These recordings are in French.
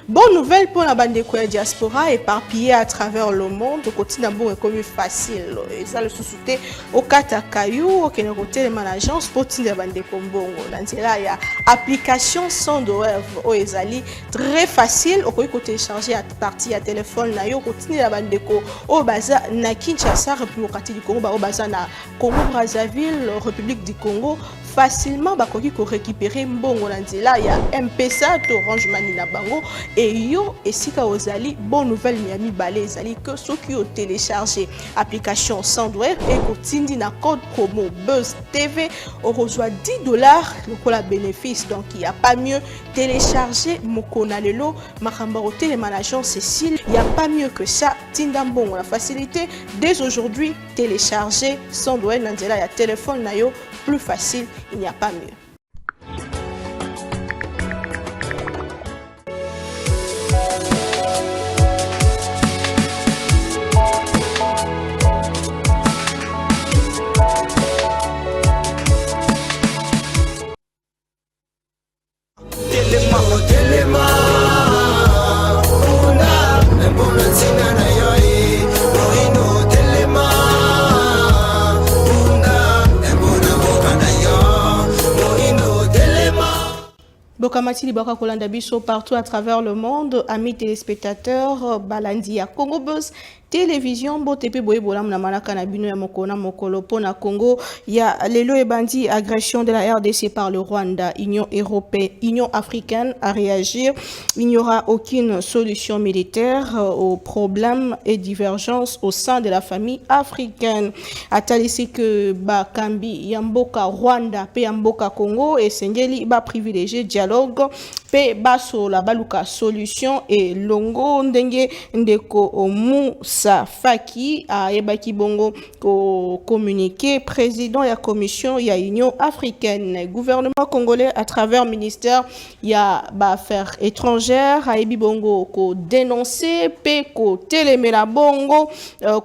Bonne nouvelle pour la bande de diaspora éparpillée à travers le monde. Le quotidien bon est comme facile. Et ça le sous-souté au Katakayou, au Kénéroté, les managers pour la bande de Kombongo. Dans là, il y a application sans douleur au Ezali très facile. Au côté télécharger à partir à téléphone, na yo quotidien la bande de Ko au Baza na Kinshasa, République du Congo, au Baza na Congo Brazzaville, République du Congo. Facilement bakoki ko récupérer mbongo na nzela ya M-Pesa to Orange Money na bango et yo esika ozali bonne nouvelle miami balé ezali que ceux qui ont téléchargé application Sandwave et kotindi na code promo Buzz TV on reçoit $10 le la bénéfice donc il y a pas mieux télécharger mokona lelo makamba au télémanager Cécile il y a pas mieux que ça tinda mbongo la facilité dès aujourd'hui télécharger Sandwave na nzela ya téléphone na yo plus facile, il n'y a pas mieux. Bokamati Libaka Kolanda Biso partout à travers le monde, amis téléspectateurs, Balandi à Congo Buzz télévision botepe boye bolam na manaka na bino ya mokona mokolo pona Congo ya lelo et bandi agression de la RDC par le Rwanda. Union européenne, Union africaine à réagir. Il n'y aura aucune solution militaire aux problèmes et divergences au sein de la famille africaine. Atalisi que ba kambi yamboka Rwanda pe yamboka Congo et sengeli ba privilégier dialogue pe baso la baluka solution et longo ndenge ndeko omu Faki a Ebaki Bongo communiqué président de la commission ya Union africaine gouvernement congolais à travers ministère ya affaires étrangères a Ebi Bongo ko dénoncer pe ko telemela bongo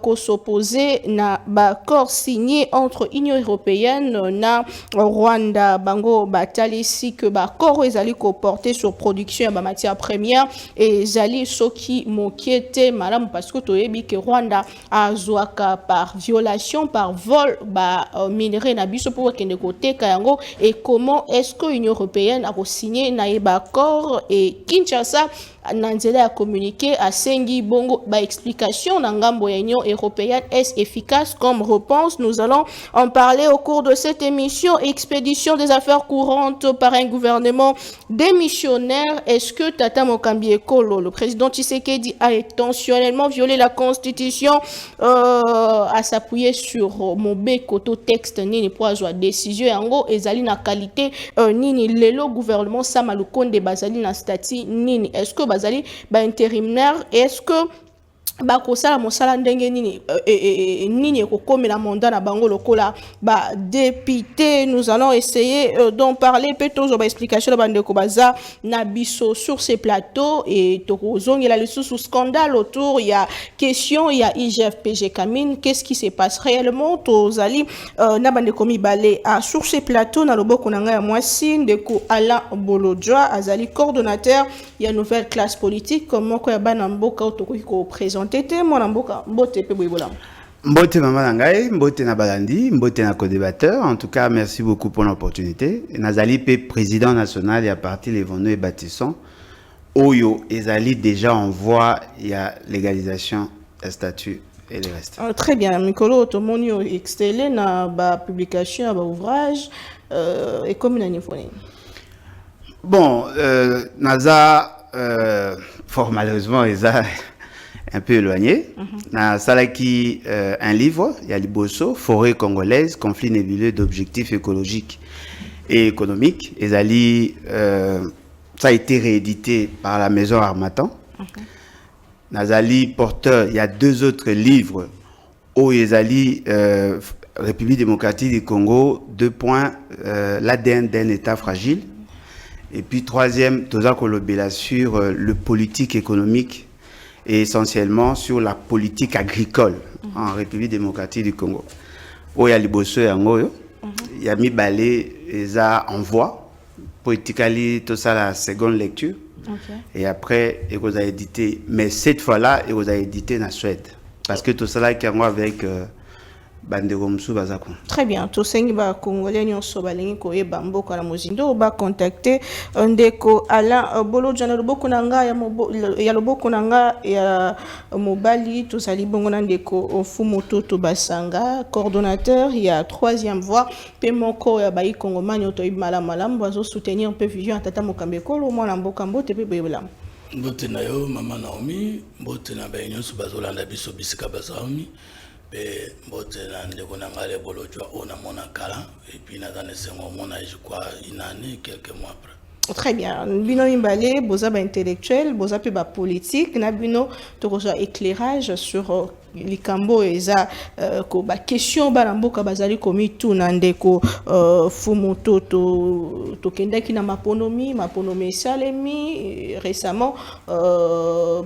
ko s'opposer na accord signé entre Union européenne na Rwanda bango batalisi que accord ezali ko porter sur production ya matières premières et zali soki mokiete malam parce que que Rwanda a zouaka par violation, par vol, minerai na biso pour kende côté kayango et comment est-ce que l'Union européenne a signé naïba accord et Kinshasa Nanzela a communiqué à Sengi Bongo explication n'angambo ya Union européenne est efficace comme réponse. Nous allons en parler au cours de cette émission. Expédition des affaires courantes par un gouvernement démissionnaire. Est-ce que Tata Mokambi Ekolo, le président Tshisekedi, a intentionnellement violé la constitution à s'appuyer sur Mobé Koto texte nini pour avoir décision yango ezali na qualité nini lelo gouvernement Samalukonde bazali na statut nini est-ce que bazali ba intérimaire est-ce que bakosala mosala ndenge nini nini kokomela mandat na bango lokola ba député. Nous allons essayer d'en parler peut-être aux explications de bandeko baza na biso sur ces plateaux et tokozong il a le sous scandale autour il y a question il y a IGF-PG Kamine qu'est-ce qui se passe réellement tozali na bandeko mibale à sur ces plateaux na loboko na nga ya mwasi ndeko Alain Bolodjoa azali coordonnateur il y a nouvelle classe politique comment ko ya bana mboka otokoki ko présenter Mbote maman nangai, mbote na balandi, mbote na co-débatteur. En tout cas, merci beaucoup pour l'opportunité. Nazali pe président national et à partir les vonneux et bâtissants. Oyo ezali déjà en voie, il y a légalisation, statut et le reste. Très bien, Mikolo Otomonio extélé na ba publication ba ouvrage et comme une niveau. Bon, naza fort malheureusement eza un peu éloigné. Na salaki un livre, il y a Liboso, Forêt congolaise, conflit nébuleux d'objectifs écologiques et économiques. Et ça a été réédité par la maison Harmattan. Nazali porteur, il y a deux autres livres. Au Ezali, République démocratique du Congo, l'ADN d'un État fragile. Et puis troisième, Toza Kolobela sur le politique économique et essentiellement sur la politique agricole en République démocratique du Congo. Oya Liboso yango y a mis balé eza en voie politically tout ça la seconde lecture Et après, il vous a édité. Mais cette fois-là, il vous a édité en Suède. Parce que tout cela qui est avec Banderomsu Bazako. Très bien. Tout ce qui est congolais, nous sommes allés koye bambo kana mozindo ba contacter ndeko Alain Bolo Jana loboko nanga ya loboko nanga ya mobali to sali bongo na ndeko Fumoto to Basanga coordonnateur il y a troisième voie pe moko ya bayi kongomani to ibala malam bazo soutenir un peu vision tata mokambekolo mwana mboka mbote pe boyelam. Mbote na yo mama Naomi mbote na bayo so bazolanda biso bisika bazaomi. Mbote na ndeko na ngale bolojwa ona mona kala et puis na dans ce moment je crois une année quelques mois après. Très bien. Bino Imbale, boza ba intellectuel, boza pe ba politique, na bino to reçoit éclairage sur likambo eza ko ba question ba mboka bazali komi tout na ndeko Fumoto to kendaki na maponomi salemi récemment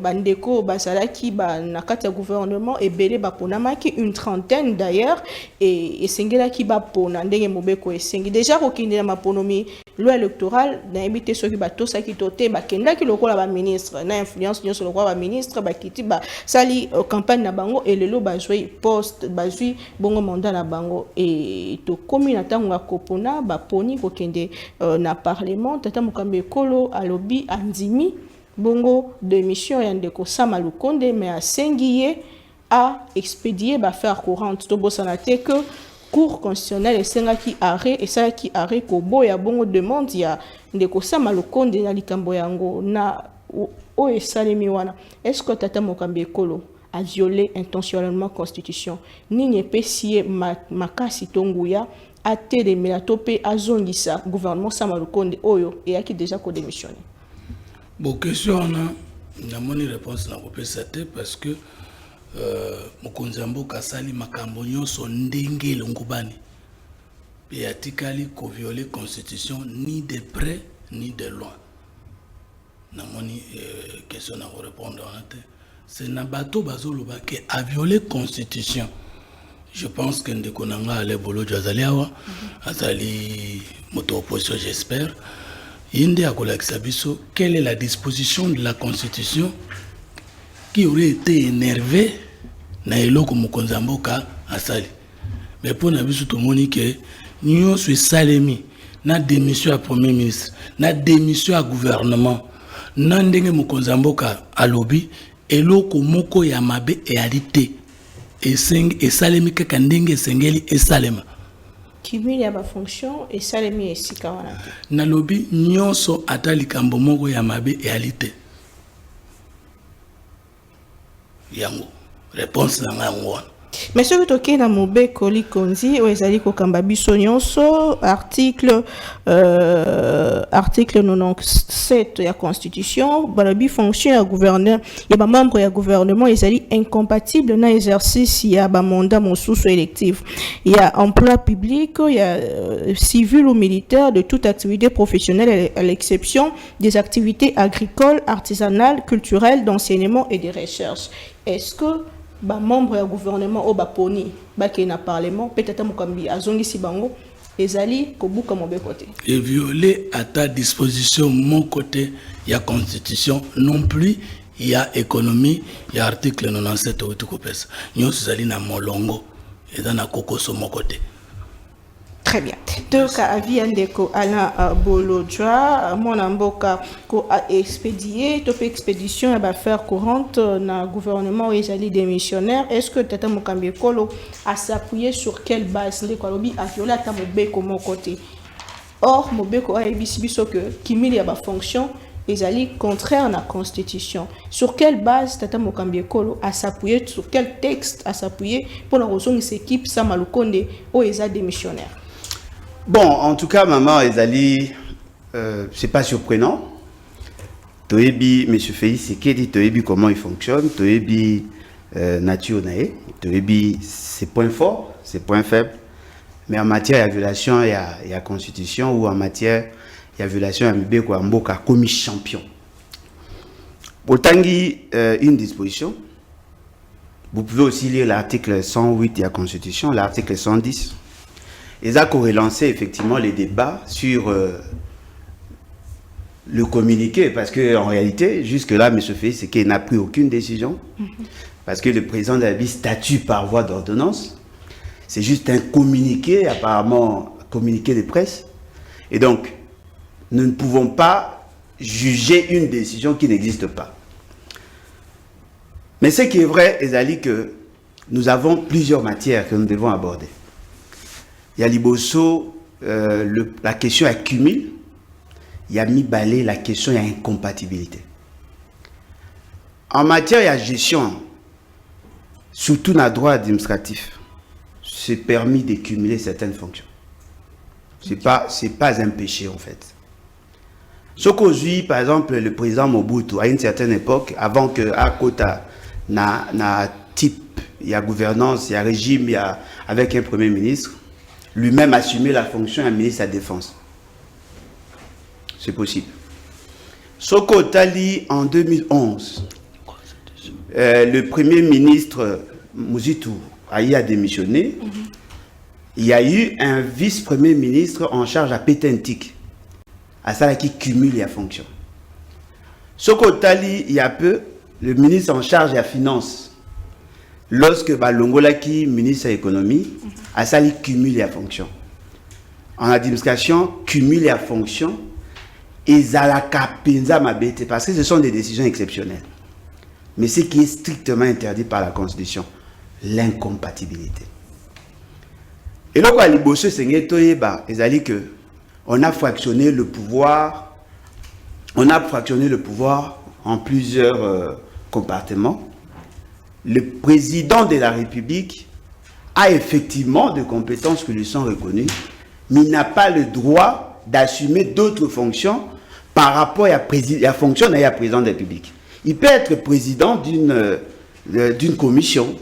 bandeko bazalaki ba na kati ya gouvernement ebele ba ponamaki une trentaine d'ailleurs et sengelaki ba pona ndenge mobeko esengi déjà ko kinde na maponomi loi électorale na ebité soki ba tosaki tote ba kendaki lokola ba ministre na influence nyoso lokola ba ministre ba kiti ba sali campagne na bango et lelo bazwi poste bazwi bongo mandat na bango et to komi na tango ya kopona ba poni ko kende na parlement tata mokambe kolo alobi andimi bongo démission ya ndeko Sama Lukonde mais asengiye a expédier ba faire courante to bosana te que Cour constitutionnelle esengaki arrêt et ça qui arrêt ko boya bongo demande ya ndeko Sama Lukonde na likambo yango na o esalemi wana. Est-ce que tata mokambe kolo a violé intentionnellement constitution nini pesie makasi tonguya a telemela tope azongisa gouvernement Sama Lukonde oyo et qui déjà ko démissionner. Bon question na moni réponse na kopesa te parce que mokonzi ya mboka asali makambo nyonso ndenge elongobani pe atikali ko violer constitution ni de près ni de loin. Na moni question na répondre en te c'est na bato bazoloba ke a violer constitution. Je pense que ndeko nanga ale bolo jazali awa azali moto opposition j'espère yende akolakisa biso quelle est la disposition de la constitution qui aurait été énervé na eloko mokonzi ya mboka asali. Mais pour na biso tomoni ke nyonso esalemi na démission ya premier ministre na démission ya gouvernement na ndenge mokonzi ya mboka alobi eloko moko ya mabe ealité esalemi kaka ndenge esengeli esalema Kimili ya ba fonction esalemi esika wana te. Na lobi nyonso ata likambo moko ya mabe ealité yango réponse na yango. Mais ce que tu as mobe koli konzi o ezali ko kamba biso nyonso article 97 ya constitution balabi fonction ya gouverneur ya ba membre ya gouvernement ezali incompatible na exercice ya ba mandat mosusu électif ya emploi public ya civil ou militaire de toute activité professionnelle à l'exception des activités agricoles, artisanales, culturelles, d'enseignement et de recherche. Est-ce que ba membre ya gouvernement o ba poni ba ke na parlement peut-être mokambi azongi si bango ezali ko buka mobe côté et violer à ta disposition mon côté ya constitution non plus il y a économie il y a article 97 au tout kopesa nyonso zali na molongo et dans na kokoso mon côté. Très bien. Donc, avis ndeko Alain Bolojwa, mon amboka ko a expédié, top expédition à faire courante na gouvernement et les démissionnaires. Est-ce que tata mokambi kolo a s'appuyer sur quelle base ndeko lobi a violé ta mobeko mon côté. Or mobeko a biso que kimili ya ba fonction ezali contraire à la constitution. Sur quelle base tata mokambi kolo a s'appuyer sur quel texte a s'appuyer pour la raison de équipe Sama Lukonde o eza démissionnaire. Bon, en tout cas, maman Ezali, c'est pas surprenant. Toebi, M. Félix Sekedi, Toebi, comment il fonctionne, Toebi, nature nae, Toebi, ses points forts, ses points faibles. Mais en matière de violation, il y a constitution, ou en matière de violation, il y a Mboka comme champion. Pour tangi une disposition, vous pouvez aussi lire l'article 108 de la constitution, l'article 110. Ils ont relancé effectivement les débats sur le communiqué, parce qu'en réalité, jusque-là, M. Félix Tshisekedi n'a pris aucune décision, parce que le président de la République statue par voie d'ordonnance. C'est juste un communiqué, apparemment, communiqué de presse. Et donc, nous ne pouvons pas juger une décision qui n'existe pas. Mais ce qui est vrai, Ezali, que nous avons plusieurs matières que nous devons aborder. Il y a Liboso, la question accumule. Il y a Mibalé, la question il y a incompatibilité. En matière de gestion, surtout dans le droit administratif, c'est permis de cumuler certaines fonctions. Ce n'est pas un péché en fait. Ce qu'aujourd'hui, par exemple, le président Mobutu, à une certaine époque, avant que à Kota na type, il y a gouvernance, il y a régime, il y a, avec un premier ministre, lui-même assumer la fonction d'un ministre de la Défense. C'est possible. Soko Tali, en 2011, le premier ministre Mobutu a démissionné. Il y a eu un vice-premier ministre en charge à Pétentique, à ça qui cumule les fonctions. Soko Tali, il y a peu, le ministre en charge de la finance, lorsque Balongolaki, ministre de l'économie, à ça qui cumule les fonctions. En administration, cumule les fonctions. Parce que ce sont des décisions exceptionnelles. Mais ce qui est strictement interdit par la Constitution, l'incompatibilité. Et là, quand Liboso on a fractionné le pouvoir, en plusieurs compartiments. Le président de la République a effectivement des compétences qui lui sont reconnues, mais il n'a pas le droit d'assumer d'autres fonctions par rapport à la fonction d'un président de la République. Il peut être président d'une commission,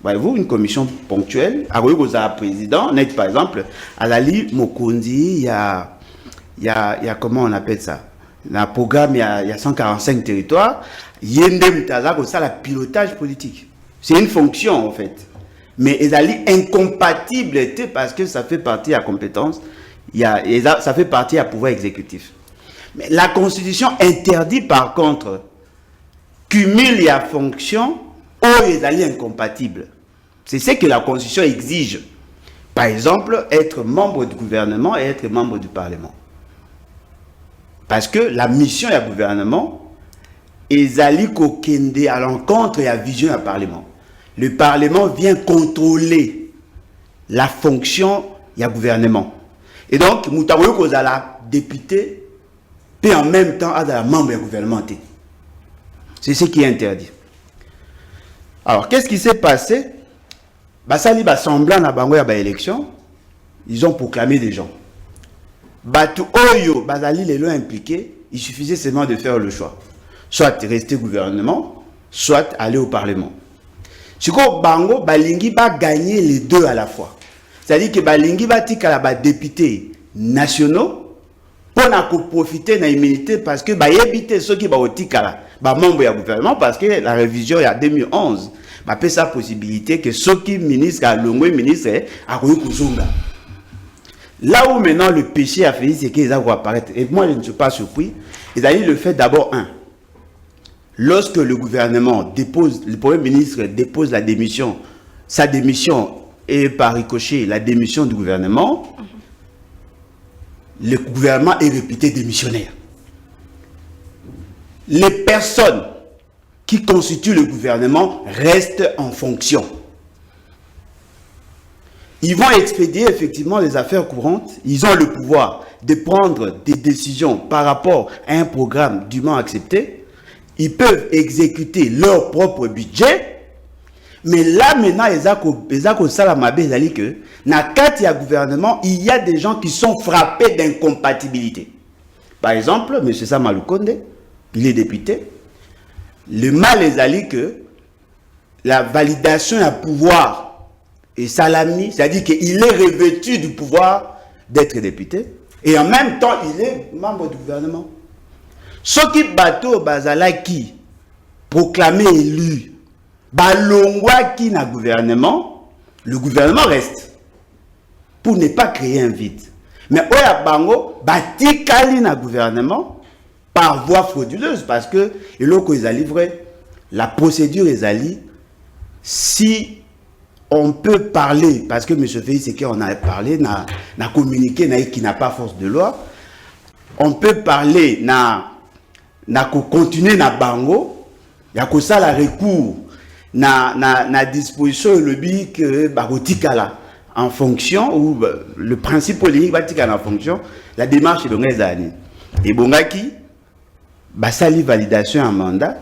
voyez-vous, une commission ponctuelle. À président, par exemple, à l'Ali Mokondi, il y a comment on appelle ça? Dans le programme, il y a 145 territoires. Yende Mutaza, ça, le pilotage politique. C'est une fonction, en fait. Mais elle est incompatible parce que ça fait partie à compétence. Ça fait partie à pouvoir exécutif. Mais la Constitution interdit par contre cumule les fonctions ou les alliés incompatibles. C'est ce que la Constitution exige. Par exemple, être membre du gouvernement et être membre du Parlement. Parce que la mission du gouvernement est d'aller à l'encontre de la vision du Parlement. Le Parlement vient contrôler la fonction du gouvernement. Et donc, Moutaouyo Kozala, député, peut en même temps être membre du gouvernement. C'est ce qui est interdit. Alors, qu'est-ce qui s'est passé? Basali semblant na bango ya élection, ils ont proclamé des gens. Batu Oyo, Basali les l'ont impliqué, il suffisait seulement de faire le choix. Soit rester au gouvernement, soit aller au Parlement. Si Bango, Balingi va gagner les deux à la fois. C'est-à-dire que Balingi va tika la députés nationaux pour profiter de l'immunité parce que éviter ceux qui vont tika la membre du gouvernement parce que la révision il y a 2011 va faire sa possibilité que ceux qui ministre à l'ongwe ministre à Kuzunga. Là où maintenant le péché a fait c'est qu'ils vont apparaître et moi je ne suis pas surpris. Ils ont le fait d'abord lorsque le gouvernement dépose, le premier ministre dépose la démission, sa démission et par ricochet la démission du gouvernement, le gouvernement est réputé démissionnaire. Les personnes qui constituent le gouvernement restent en fonction. Ils vont expédier effectivement les affaires courantes. Ils ont le pouvoir de prendre des décisions par rapport à un programme dûment accepté. Ils peuvent exécuter leur propre budget. Mais là, maintenant, dans gouvernement, il y a des gens qui sont frappés d'incompatibilité. Par exemple, M. Samalou Konde, il est député. Le mal est allé que la validation à pouvoir et salami, c'est-à-dire qu'il est revêtu du pouvoir d'être député et en même temps il est membre du gouvernement. Ce qui bateau bazalaki proclamé élu, balongwa qui n'a gouvernement, le gouvernement reste pour ne pas créer un vide. Mais oya bango batikali na gouvernement par voie frauduleuse, parce que ils ont livré la procédure est si on peut parler, parce que M. Félix Tshisekedi on a parlé, n'a communiqué, qui n'a pas force de loi, on peut parler, n'a continuer na bango, il y a que ça la recours, na disposition le but que barotikala en fonction, ou le principe politique barotikala en fonction, la démarche est de l'année. Et bongaki, basali validation en mandat,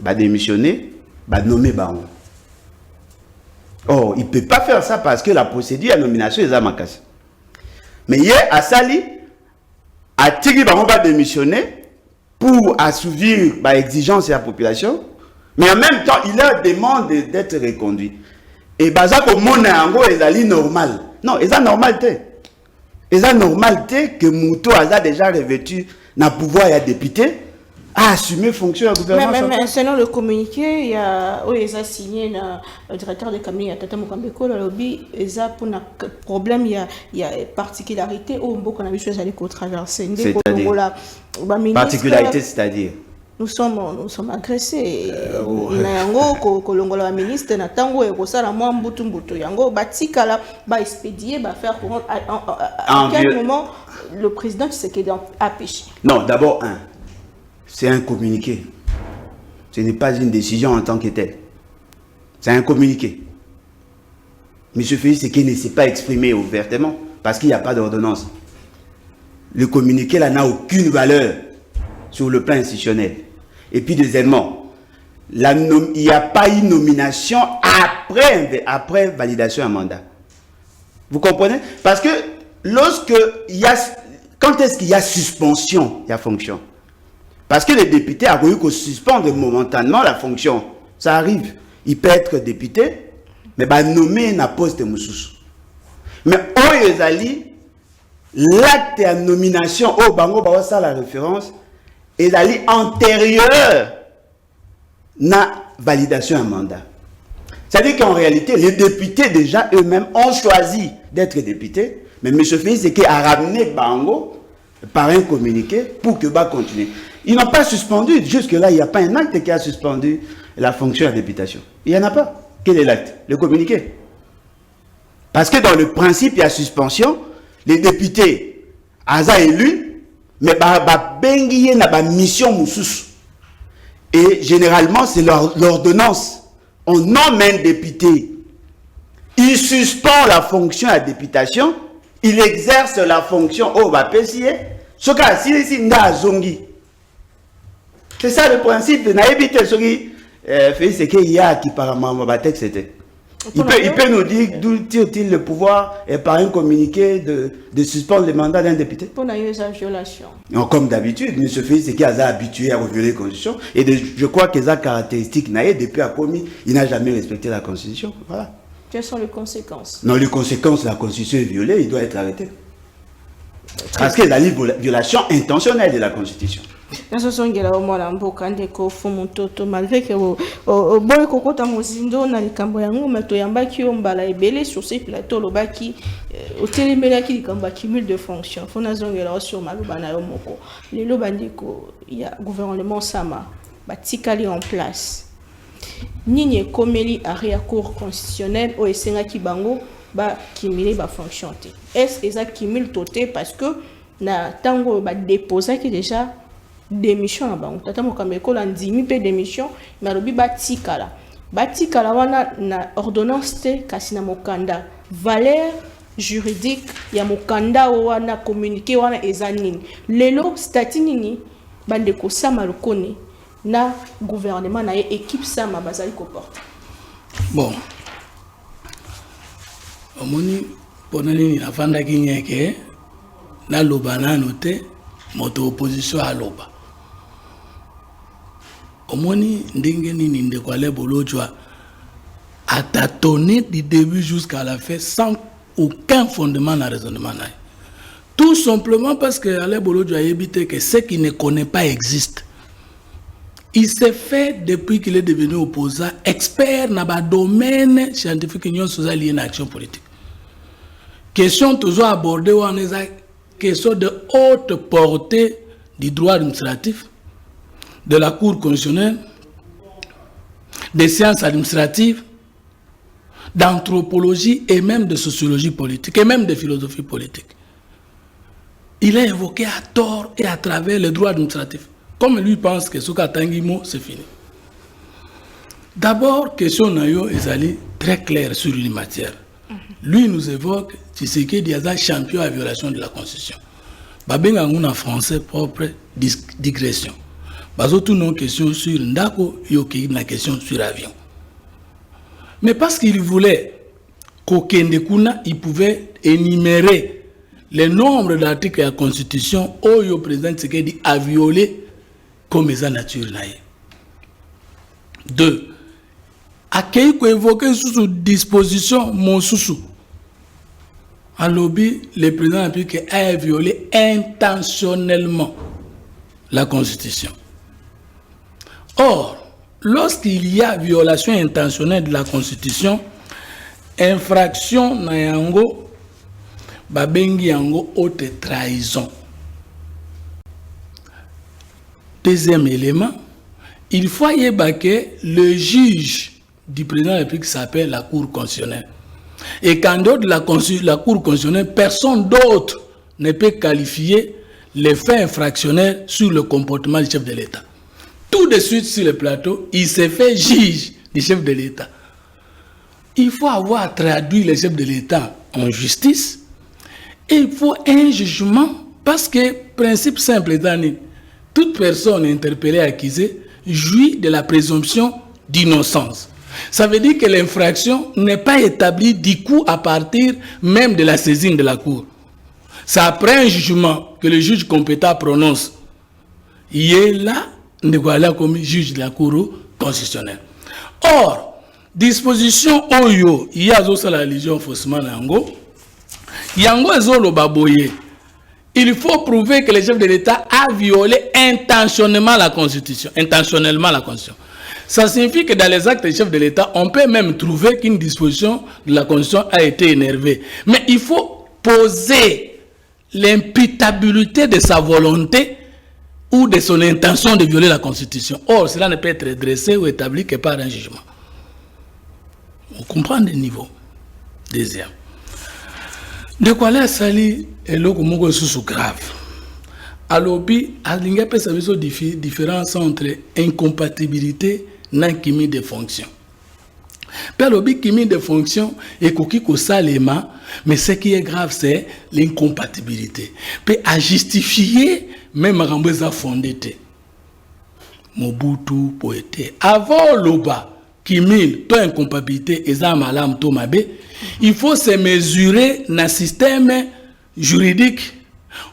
ba démissionner, ba nommer bango. Oh, il ne peut pas faire ça parce que la procédure de nomination est à Makasi. Mais hier, Asali a tiré bango ba démissionner pour assouvir l'exigence de la population, mais en même temps, il leur demande d'être reconduit. Et baza ko mona yango ezali normal. Non, c'est normal. C'est normal que Mouto a déjà revêtu na pouvoir et député à assumer fonction à gouvernement. Mais selon le communiqué, il y a signé le directeur de cabinet Tata Mokambeko le lobby pour un problème, il y a particularité au Mbo qu'on a vu choses aller traverser. Particularité, c'est-à-dire nous sommes agressés. Yango kolongola ministre na tango e kosala mwa mbutu yango batikala ba expédier ba faire à quel moment le président Tshisekedi a péché. Non, d'abord c'est un communiqué. Ce n'est pas une décision en tant que telle. C'est un communiqué. M. Félix Tshisekedi ne s'est pas exprimé ouvertement parce qu'il n'y a pas d'ordonnance. Le communiqué là n'a aucune valeur sur le plan institutionnel. Et puis deuxièmement, il n'y a pas eu nomination après validation à mandat. Vous comprenez? Parce que quand est-ce qu'il y a suspension, il y a fonction. Parce que les députés ont eu que suspendre momentanément la fonction. Ça arrive. Il peut être député, mais nommé na poste moussous. Mais l'acte de nomination au bango ça la référence est antérieur na validation à mandat. C'est-à-dire qu'en réalité, les députés déjà eux-mêmes ont choisi d'être députés, mais M. Félix Tshisekedi a ramené bango par un communiqué pour que va continuer. Ils n'ont pas suspendu. Jusque-là, il n'y a pas un acte qui a suspendu la fonction de députation. Il n'y en a pas. Quel est l'acte? Le communiqué. Parce que dans le principe, il y a suspension. Les députés, Aza élus, mais bengiye na mission moussous. Et généralement, c'est l'ordonnance. On nomme un député. Il suspend la fonction à députation. Il exerce la fonction au Bapessier. Ce cas, si nda zongi. C'est ça le principe. C'est qu'il y a qui par ma texte c'était. Il peut nous dire d'où tire-t-il le pouvoir et par un communiqué de suspendre le mandat d'un député. Pour la violation. Non, comme d'habitude, M. Félix Tshisekedi a habitué à violer la Constitution. Et je crois que ça caractéristique, depuis à commis, il n'a jamais respecté la Constitution. Voilà. Quelles sont les conséquences? Non, les conséquences, la Constitution est violée, il doit être arrêté. Parce qu'il y a une violation intentionnelle de la Constitution. Malgré que boy kokota mozindo na likambo yango mato yambaki ombala ebele sur ces plateaux lobaki otelemela ki likambo cumul de fonctions fona zongela sur maloba na yo moko lelo bandiko ya gouvernement sama batikali en place nini komeli arrêt cour constitutionnel o esenga ki bango ba kimile ba fonction te est-ce que ça cumul toté parce que na tango ba déposer ki déjà démission na bango tata Mokambeko la ndimi pe démission mais lobi batikala wana na ordonnance te kasi na mokanda valeur juridique ya mokanda wana communiqué wana ezanini lelo statut nini bande ko sama lokone na gouvernement na équipe sama bazali ko porte. Bon omoni ponani na fanda kinyeke na lobana noté moto opposition à loba. Omoni ndenge nini ndeko Ale Bolojwa a tâtonné du début jusqu'à la fin sans aucun fondement na raisonnement. Tout simplement parce que Ale Bolojwa a évité que ce qui ne connaît pas existe. Il s'est fait depuis qu'il est devenu opposant expert dans le domaine scientifique union sociale liée à l'action politique. Question toujours abordée ou en question de haute portée du droit administratif. de la Cour constitutionnelle, des sciences administratives, d'anthropologie et même de sociologie politique et même de philosophie politique. Il a évoqué à tort et à travers les droits administratifs. Comme lui pense que ce qu'a Tangimo, c'est fini. D'abord, question Nayo est très claire sur une matière. Lui nous évoque Tshisekedi Diaza champion à violation de la Constitution. Babenga en français propre digression. Bazotou non question sur Ndako, yoki na question sur avion. Mais parce qu'il voulait qu'Okendekuna, il pouvait énumérer le nombre d'articles de la Constitution où le président Tshisekedi a violé comme sa nature. 2. À qui évoqué sous disposition mon sous. En lobby, le président a violé intentionnellement la Constitution. Or, lorsqu'il y a violation intentionnelle de la Constitution, infraction na yango, babengi yango haute trahison. Deuxième élément, il faut y que le juge du président de la République s'appelle la Cour constitutionnelle. Et qu'en dehors de la Cour constitutionnelle, personne d'autre ne peut qualifier les faits infractionnels sur le comportement du chef de l'État. Tout de suite sur le plateau, il s'est fait juge du chef de l'État. Il faut avoir traduit le chef de l'État en justice et il faut un jugement parce que, principe simple étant, toute personne interpellée, accusée, jouit de la présomption d'innocence. Ça veut dire que l'infraction n'est pas établie du coup à partir même de la saisine de la Cour. C'est après un jugement que le juge compétent prononce. Il est là, comme juge de la Cour constitutionnelle. Or, disposition Oyo, il y a la religion faussement Yango. Yango ezolo baboye. Il faut prouver que le chef de l'État a violé intentionnellement la Constitution. Intentionnellement la Constitution. Ça signifie que dans les actes du chef de l'État, on peut même trouver qu'une disposition de la Constitution a été énervée. Mais il faut poser l'imputabilité de sa volonté ou de son intention de violer la Constitution. Or, cela ne peut être dressé ou établi que par un jugement. On comprend le niveau. Deuxième. De quoi là, sali et l'eau comme sous grave. Alors, il y a une différence entre incompatibilité et chimie de fonction. Puis, la chimie de fonction est que salema, mais ce qui est grave, c'est l'incompatibilité. Puis, à justifier, même à rembourser fondé. Mobutu, poète. Avant l'oba, chimie, toi incompatibilité, et ça, malam, to mabe, il faut se mesurer dans le système juridique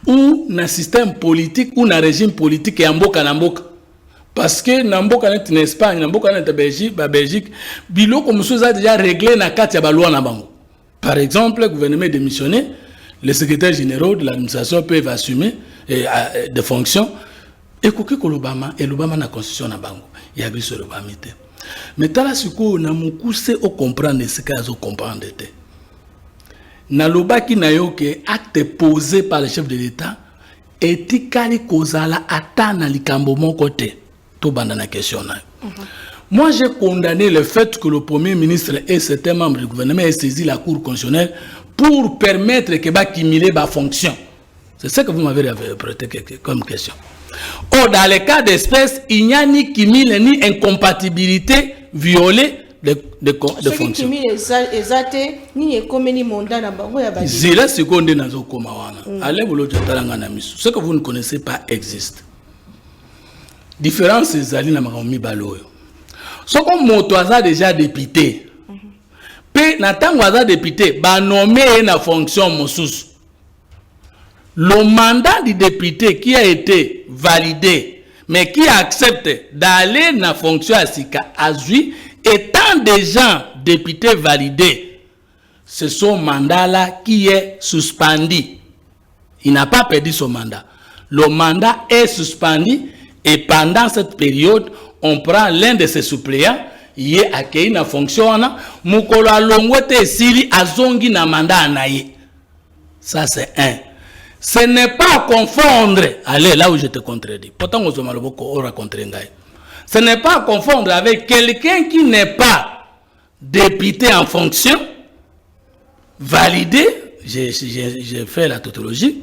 ou dans le système politique ou dans le régime politique et en mboka na mboka. Parce que dans mboka en Espagne, dans mboka en Belgique, bilo comme ça a déjà réglé na kati ya baloi na bango. Par exemple, le gouvernement démissionné, les secrétaires généraux de l'administration peuvent assumer des fonctions. Et koki kolobama et l'obama na constitution na bango. Il y a biso l'obamité. Mais tala siko na mukuse o comprendre ce qu'azo comprendre te. Na lobaki na yo ke acte posé par le chef de l'État etikali kozala ata na likambo moko te. To banda na question na. Moi j'ai condamné le fait que le premier ministre et certains membres du gouvernement aient saisi la Cour constitutionnelle pour permettre que ba cumuler ba fonction. C'est ce que vous m'avez prêté comme question. Or, dans les cas d'espèce, il n'y a ni cumul ni incompatibilité violée de fonction. Ce que vous ne connaissez pas existe. Différence, c'est que ce qu'on m'a déjà député, puis n'a député, bah nommé une fonction moussous. Le mandat du député qui a été validé, mais qui accepte d'aller dans la fonction à Sika Azui, étant déjà député validé, c'est son mandat-là qui est suspendu. Il n'a pas perdu son mandat. Le mandat est suspendu et pendant cette période, on prend l'un de ses suppléants, il est accueilli dans la fonction, Mukolo Alongote Sili Azongi na mandat anaye. Ça c'est un. Ce n'est pas à confondre, allez là où je te contredis, pourtant on aura contre ce n'est pas à confondre avec quelqu'un qui n'est pas député en fonction, validé, j'ai fait la tautologie,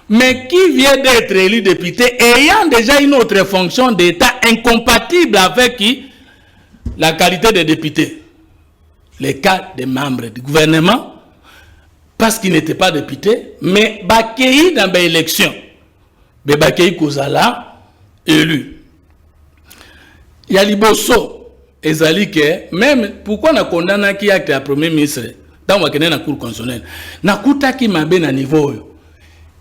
mais qui vient d'être élu député ayant déjà une autre fonction d'État incompatible avec la qualité de député. Les cas des membres du gouvernement, parce qu'ils n'étaient pas députés, mais bakei dans l'élection, mais bakei kozala élu. Il y a Liboso, ezali que même pourquoi on a condamné qui acte à premier ministre dans la cour constitutionnelle, na kuta ki mabe na niveau.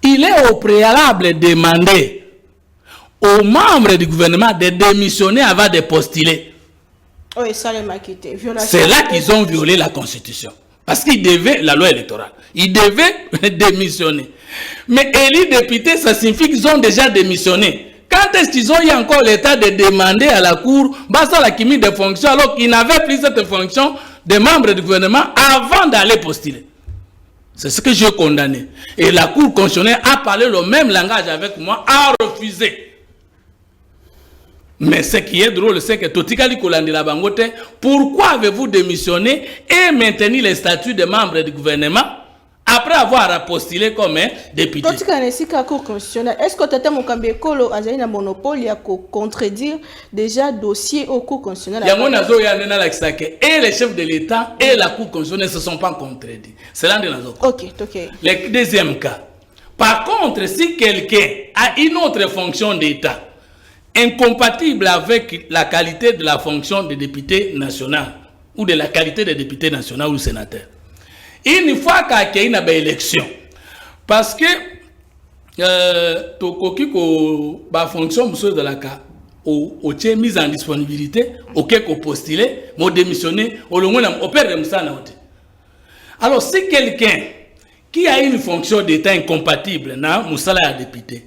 Il est au préalable demandé aux membres du gouvernement de démissionner avant de postuler. Oui, ça c'est là qu'ils ont violé la constitution. Parce qu'ils devaient, la loi électorale, ils devaient démissionner. Mais élus députés, ça signifie qu'ils ont déjà démissionné. Quand est-ce qu'ils ont eu encore l'état de demander à la cour, basta la chimie de fonction, alors qu'ils n'avaient plus cette fonction de membres du gouvernement avant d'aller postuler? C'est ce que j'ai condamné. Et la cour constitutionnelle a parlé le même langage avec moi, a refusé. Mais ce qui est drôle, c'est que Totikali Kolandila Bangote, pourquoi avez-vous démissionné et maintenu les statuts de membres du gouvernement après avoir postulé comme député? Est-ce que Tata Mokambekolo a un monopole à contredire déjà dossier au cours constitutionnel? Et les chefs de l'État et la cour constitutionnelle ne se sont pas contredits. C'est l'un de nos cas. Ok. Le deuxième cas. Par contre, si quelqu'un a une autre fonction d'État incompatible avec la qualité de la fonction de député national ou de la qualité de député national ou sénateur, une fois qu'il y a une élection, parce que la fonction de la cas au mise en disponibilité, au postuler, au démissionner, au père de Moussa. Alors si quelqu'un qui a une fonction d'État incompatible na Moussa la député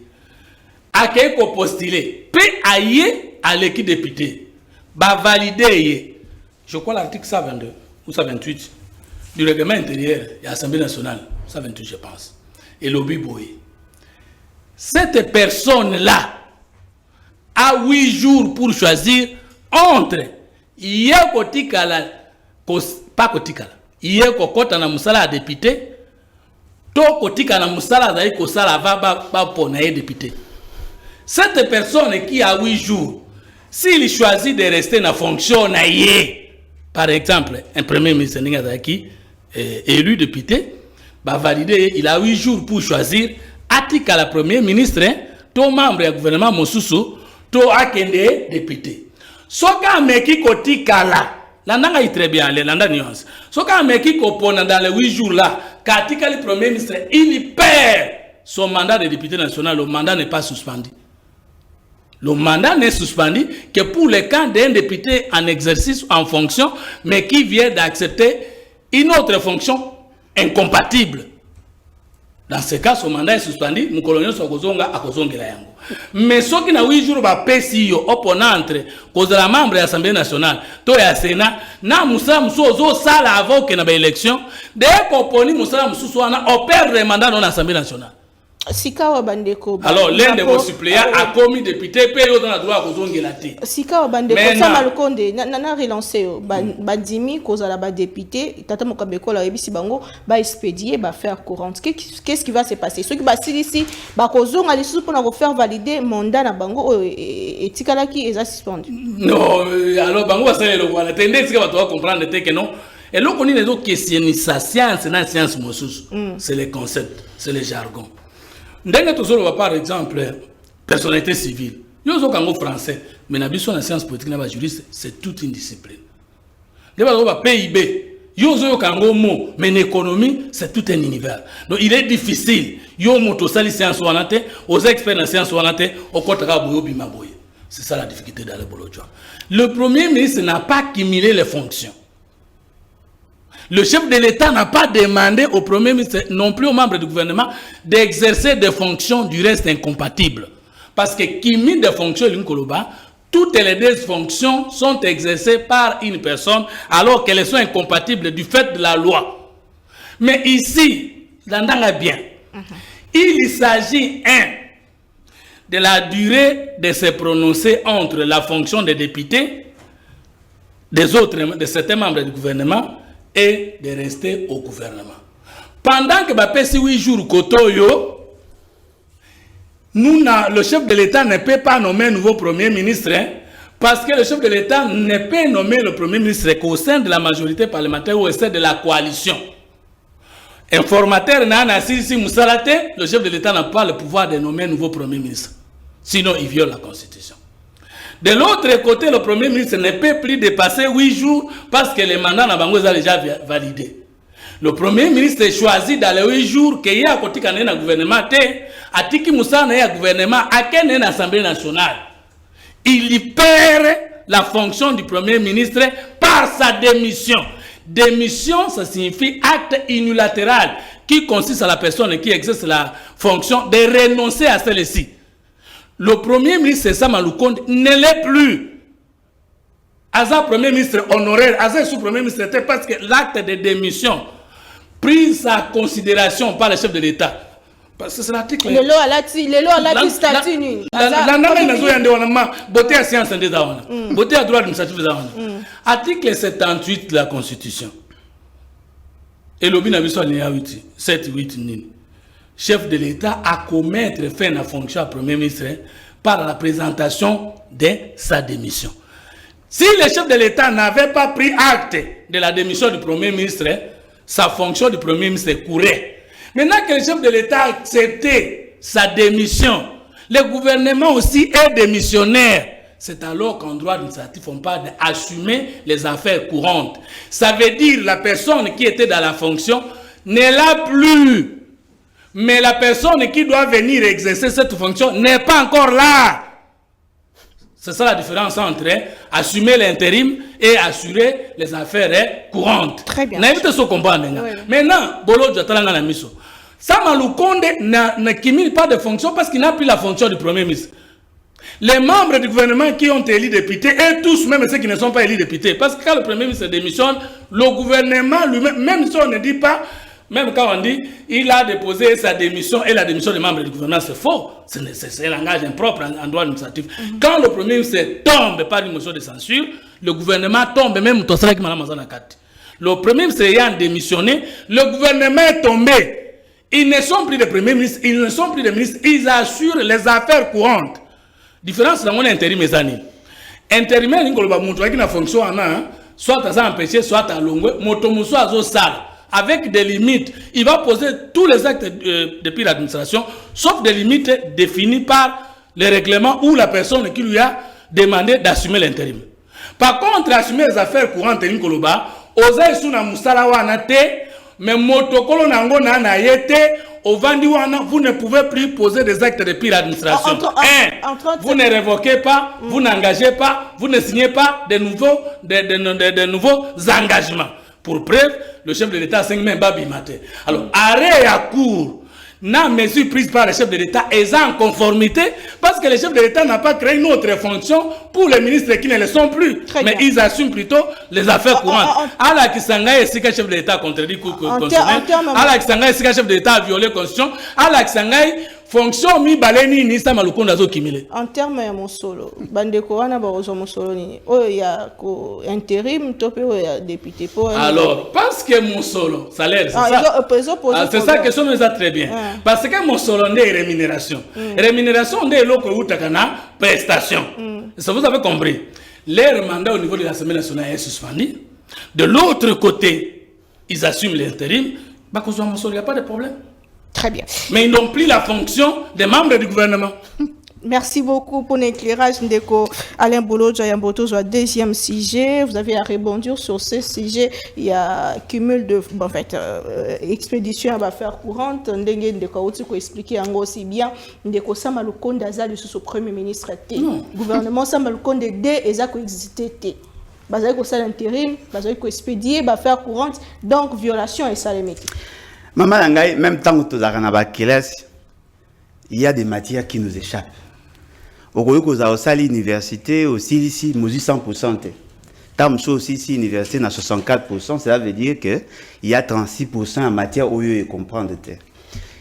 a quelque postuler peut aller à l'équipe député va valider, je crois l'article 122 ou 128 du règlement intérieur de l'Assemblée nationale, 128 je pense, et lobby boy. Cette personne-là a 8 jours pour choisir entre Kotikala, pas Kotikala, Kokota na Moussala député, to Kotikala Moussala d'ailleurs Kosala va pour député. Cette personne qui a 8 jours, s'il choisit de rester dans la fonction, par exemple, un premier ministre qui est élu député, va valider, il a 8 jours pour choisir, atika la premier ministre, tout membre du gouvernement Mosusu, tout akende député. Soka meki kotika là, l'andanga est très bien, l'anda nuance. Soka meki kopona dans les 8 jours là, katika le premier ministre, il perd son mandat de député national, le mandat n'est pas suspendu. Le mandat n'est suspendu que pour le cas d'un député en exercice en fonction, mais qui vient d'accepter une autre fonction incompatible. Dans ce cas, son mandat est suspendu, nous colonions son kozonga à kozongela yango. Mais ce qui n'a 8 jours va passer opponent entre cause la membre de l'Assemblée nationale, to ya Sénat, na Moussa Mousso sala avant que na ba élection, dès qu'on poni Moussa Mousso na opère le mandat dans l'Assemblée nationale. Sikawa Bandeko. Alors, l'un de vos suppléants a commis député, paye dans la droit aux zones gelati. Sikawa Bandeko, ça m'a le conde, n'a relancé, Bandimi, cause à la député, Tata Mokambeko, la Rebisi Bango, va expédier, va faire courante. Qu'est-ce qui va se passer? Ceux qui va ici, va causer, on a les sous pour faire valider mandat na Bango et Tikalaki est suspendu. Non, alors Bango va se le voir. La tendance que va comprendre que non. Et là, on dit les autres questions, sa science, la science Mossus, c'est les concepts, c'est les jargons. Ndenge tozolo par exemple personnalité civile. Yo zo kango français, mais na biso na science politique na ba juriste, c'est toute une discipline. Ndeba zo ba PIB, yo zo kango mot, mais l'économie, c'est tout un univers. Donc il est difficile. Yo moto sali science wanate, aux experts en science wanate, au kotaka boyo bima boye. C'est ça la difficulté dans le bolodjo. Le premier ministre n'a pas cumulé les fonctions. Le chef de l'État n'a pas demandé au Premier ministre, non plus aux membres du gouvernement, d'exercer des fonctions du reste incompatibles. Parce que qui des fonctions, toutes les deux fonctions sont exercées par une personne alors qu'elles sont incompatibles du fait de la loi. Mais ici, l'andanga bien, Il s'agit, de la durée de se prononcer entre la fonction des députés, de certains membres du gouvernement, et de rester au gouvernement. Pendant que Bapesi 8 jours Kotoyo, le chef de l'État ne peut pas nommer un nouveau Premier ministre, parce que le chef de l'État ne peut nommer le Premier ministre qu'au sein de la majorité parlementaire ou au sein de la coalition. Informateur Nana Sisi Moussalate, le chef de l'État n'a pas le pouvoir de nommer un nouveau Premier ministre. Sinon, il viole la Constitution. De l'autre côté, le Premier ministre ne peut plus dépasser 8 jours parce que les mandats n'ont déjà validé. Le Premier ministre choisit dans les 8 jours qu'il y a un côté de gouvernement, à Tiki Moussa n'a gouvernement, à quelle Assemblée nationale. Il perd la fonction du Premier ministre par sa démission. Démission, ça signifie acte unilatéral qui consiste à la personne qui exerce la fonction de renoncer à celle-ci. Le Premier ministre Sama Lukonde ne l'est plus. Aza Premier ministre honoraire, Aza sous-Premier ministre, parce que l'acte de démission pris en considération par le chef de l'État. Parce que c'est l'article. Le loi a la statut. La beauté à science indésirable. Beauté à droit administratif. Article 78 de la Constitution. Et l'objet n'a vu sur 7-8 chef de l'État à commettre fin à fonction à Premier ministre par la présentation de sa démission. Si le chef de l'État n'avait pas pris acte de la démission du Premier ministre, sa fonction du Premier ministre courait. Maintenant que le chef de l'État a accepté sa démission, le gouvernement aussi est démissionnaire. C'est alors qu'en droit administratif, on parle d'assumer les affaires courantes. Ça veut dire que la personne qui était dans la fonction n'est là plus. Mais la personne qui doit venir exercer cette fonction n'est pas encore là. C'est ça la différence entre assumer l'intérim et assurer les affaires courantes. Très bien. Maintenant, Bolo Djatalanga na miso. Sama Lukonde ne cumule pas de fonction parce qu'il n'a plus la fonction du Premier ministre. Les membres du gouvernement qui ont été élus députés, et tous, même ceux qui ne sont pas élus députés, parce que quand le Premier ministre démissionne, le gouvernement lui-même, même si on ne dit pas, même quand on dit il a déposé sa démission et la démission des membres du gouvernement, c'est faux. C'est un langage impropre en droit administratif. Quand le Premier ministre tombe par une motion de censure, le gouvernement tombe, même le Premier ministre ayant démissionné, le gouvernement est tombé. Ils ne sont plus des premiers ministres, ils ne sont plus des ministres, ils assurent les affaires courantes. Différence dans mon intérim mes années. Intérimaire, il y a fonction soit à empêcher, soit à longueur, avec des limites. Il va poser tous les actes depuis l'administration, sauf des limites définies par les règlements ou la personne qui lui a demandé d'assumer l'intérim. Par contre, assumer les affaires courantes, mais motokolo nango na yete au vandiwana, vous ne pouvez plus poser des actes depuis l'administration. Vous ne révoquez pas, vous n'engagez pas, vous ne signez pas de nouveaux engagements. Pour preuve, le chef de l'État 5 mai Babi Maté. Alors, arrêt à court. N'a mesure prise par le chef de l'État est en conformité parce que le chef de l'État n'a pas créé une autre fonction pour les ministres qui ne le sont plus. Mais ils assument plutôt les affaires courantes. Allah qui s'engage si le chef de l'État contredit constitutionnel. Allah qui s'engage si le chef de l'État a violé la constitution. Allah qui s'engage fonction mi baleni ni sama lukonda zo kimile. En termes ya mosolo, bandeko wana barozo mosolo ni oyo ya ko intérim topé oyo ya député pour. Alors parce que mosolo salaire c'est ça. C'est ça que ça nous a très bien. Parce que mosolo ndé rémunération. Rémunération ndé loko utakana prestation. Ça vous avez compris. Leur mandat au niveau de l'Assemblée nationale est suspendu. De l'autre côté, ils assument l'intérim. Bah qu'on soit mosolo, il n'y a pas de problème. Très bien. Mais ils n'ont plus la fonction des membres du gouvernement. Merci beaucoup pour l'éclairage, Ndeko Alain Bolo Djayamboto, sur le deuxième sujet. Vous avez à rebondir sur ce sujet. Il y a cumul de, expédition à affaires courantes. Ndeko Outi ko expliquer en aussi bien. Ndeko Samalukonde Azali sous le premier ministre T. Gouvernement Samalukonde D et ça ko existé T. Bazali ko sal intérim, bazali ko expédier affaires courantes. Donc violation et ça les métiers. Maman Langaï, même tant que tu as il y a des matières qui nous échappent. Au Koyoko à l'université, aussi ici, nous 100%. Tamso aussi, ici, l'université, n'a 64%, cela veut dire qu'il y a 36% en matière où il comprend de terre.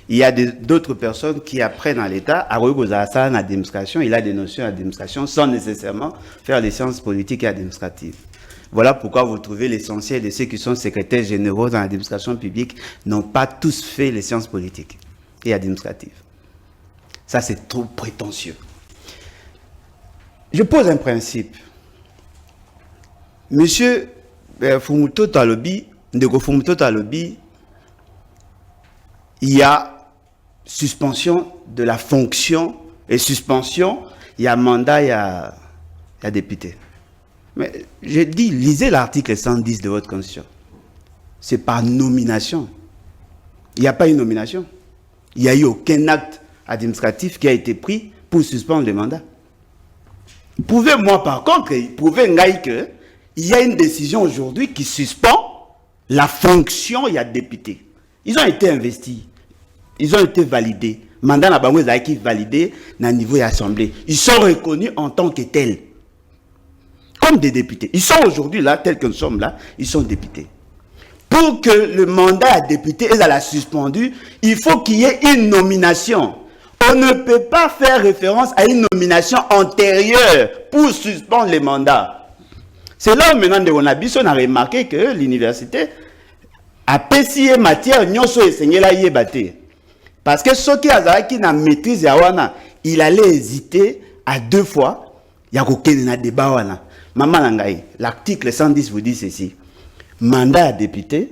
il y a d'autres personnes qui apprennent à l'État, à regarder l'administration, il a des notions d'administration sans nécessairement faire les sciences politiques et administratives. Voilà pourquoi vous trouvez l'essentiel de ceux qui sont secrétaires généraux dans l'administration publique n'ont pas tous fait les sciences politiques et administratives. Ça, c'est trop prétentieux. Je pose un principe. Monsieur Fumuto Talobi, Ndeko Fumuto Talobi, il y a suspension de la fonction et suspension, il y a mandat, il y a député. Mais j'ai dit, lisez l'article 110 de votre Constitution. C'est par nomination. Il n'y a pas une nomination. Il n'y a eu aucun acte administratif qui a été pris pour suspendre le mandat. Prouvez-moi par contre, prouvez-moi qu'il y a une décision aujourd'hui qui suspend la fonction, il y a député. Ils ont été investis. Ils ont été validés. Mandat n'a pas été validé au niveau de l'Assemblée. Ils sont reconnus en tant que tels. Comme des députés. Ils sont aujourd'hui là, tels que nous sommes là, ils sont députés. Pour que le mandat à député est à la suspendue, il faut qu'il y ait une nomination. On ne peut pas faire référence à une nomination antérieure pour suspendre les mandats. C'est là où maintenant on a remarqué que l'université a pécié matière nyonso enseigné la yebate. Parce que ceux qui ont maîtrise yawana, il allait hésiter à 2 fois. Il y a aucun débat wana. Maman Langaï, l'article 110 vous dit ceci. Mandat à député,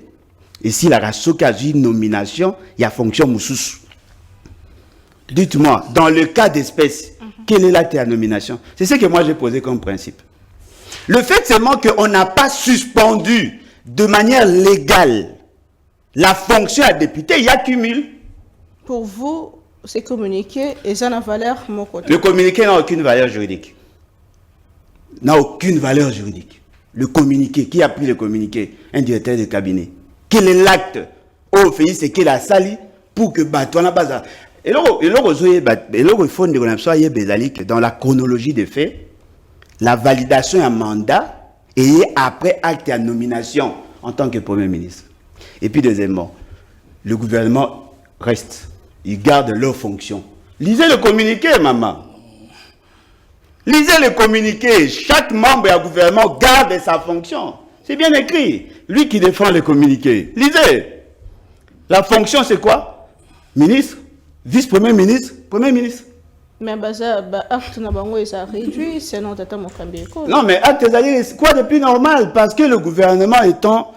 et si la race qui a une nomination, il y a fonction moussous. Dites-moi, dans le cas d'espèce, quel est l'acte de nomination? C'est ce que moi j'ai posé comme principe. Le fait seulement qu'on n'a pas suspendu de manière légale la fonction à député, il y a cumul. Pour vous, c'est communiqué et ça n'a valeur mon côté. Le communiqué n'a aucune valeur juridique. N'a aucune valeur juridique. Le communiqué, qui a pris le communiqué? Un directeur de cabinet. Quel est l'acte au pays, c'est qu'il a sali pour que Batouana Baza. Et là, il faut que dans la chronologie des faits, la validation d'un mandat et après acte à nomination en tant que Premier ministre. Et puis deuxièmement, le gouvernement reste. Ils gardent leur fonction. Lisez le communiqué, maman. Lisez le communiqué. Chaque membre du gouvernement garde sa fonction. C'est bien écrit. Lui qui défend le communiqué. Lisez. La fonction, c'est quoi? Ministre, vice-premier ministre, premier ministre. Mais acte na bango ça réduit, sinon tata Mokambeko. Non, mais acte c'est quoi depuis normal? Parce que le gouvernement étant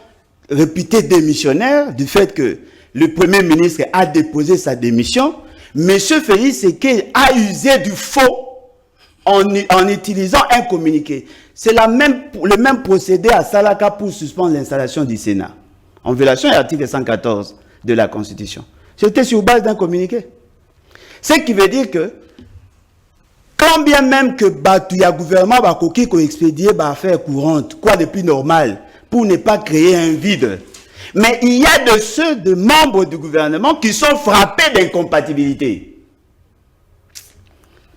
réputé démissionnaire du fait que le premier ministre a déposé sa démission, M. Félix Sekei a usé du faux en utilisant un communiqué. C'est le même procédé à Salaka pour suspendre l'installation du Sénat, en violation de l'article 114 de la Constitution. C'était sur base d'un communiqué. Ce qui veut dire que, quand bien même que le gouvernement va expédier des affaires courantes, quoi de plus normal, pour ne pas créer un vide. Mais il y a de membres du gouvernement qui sont frappés d'incompatibilité.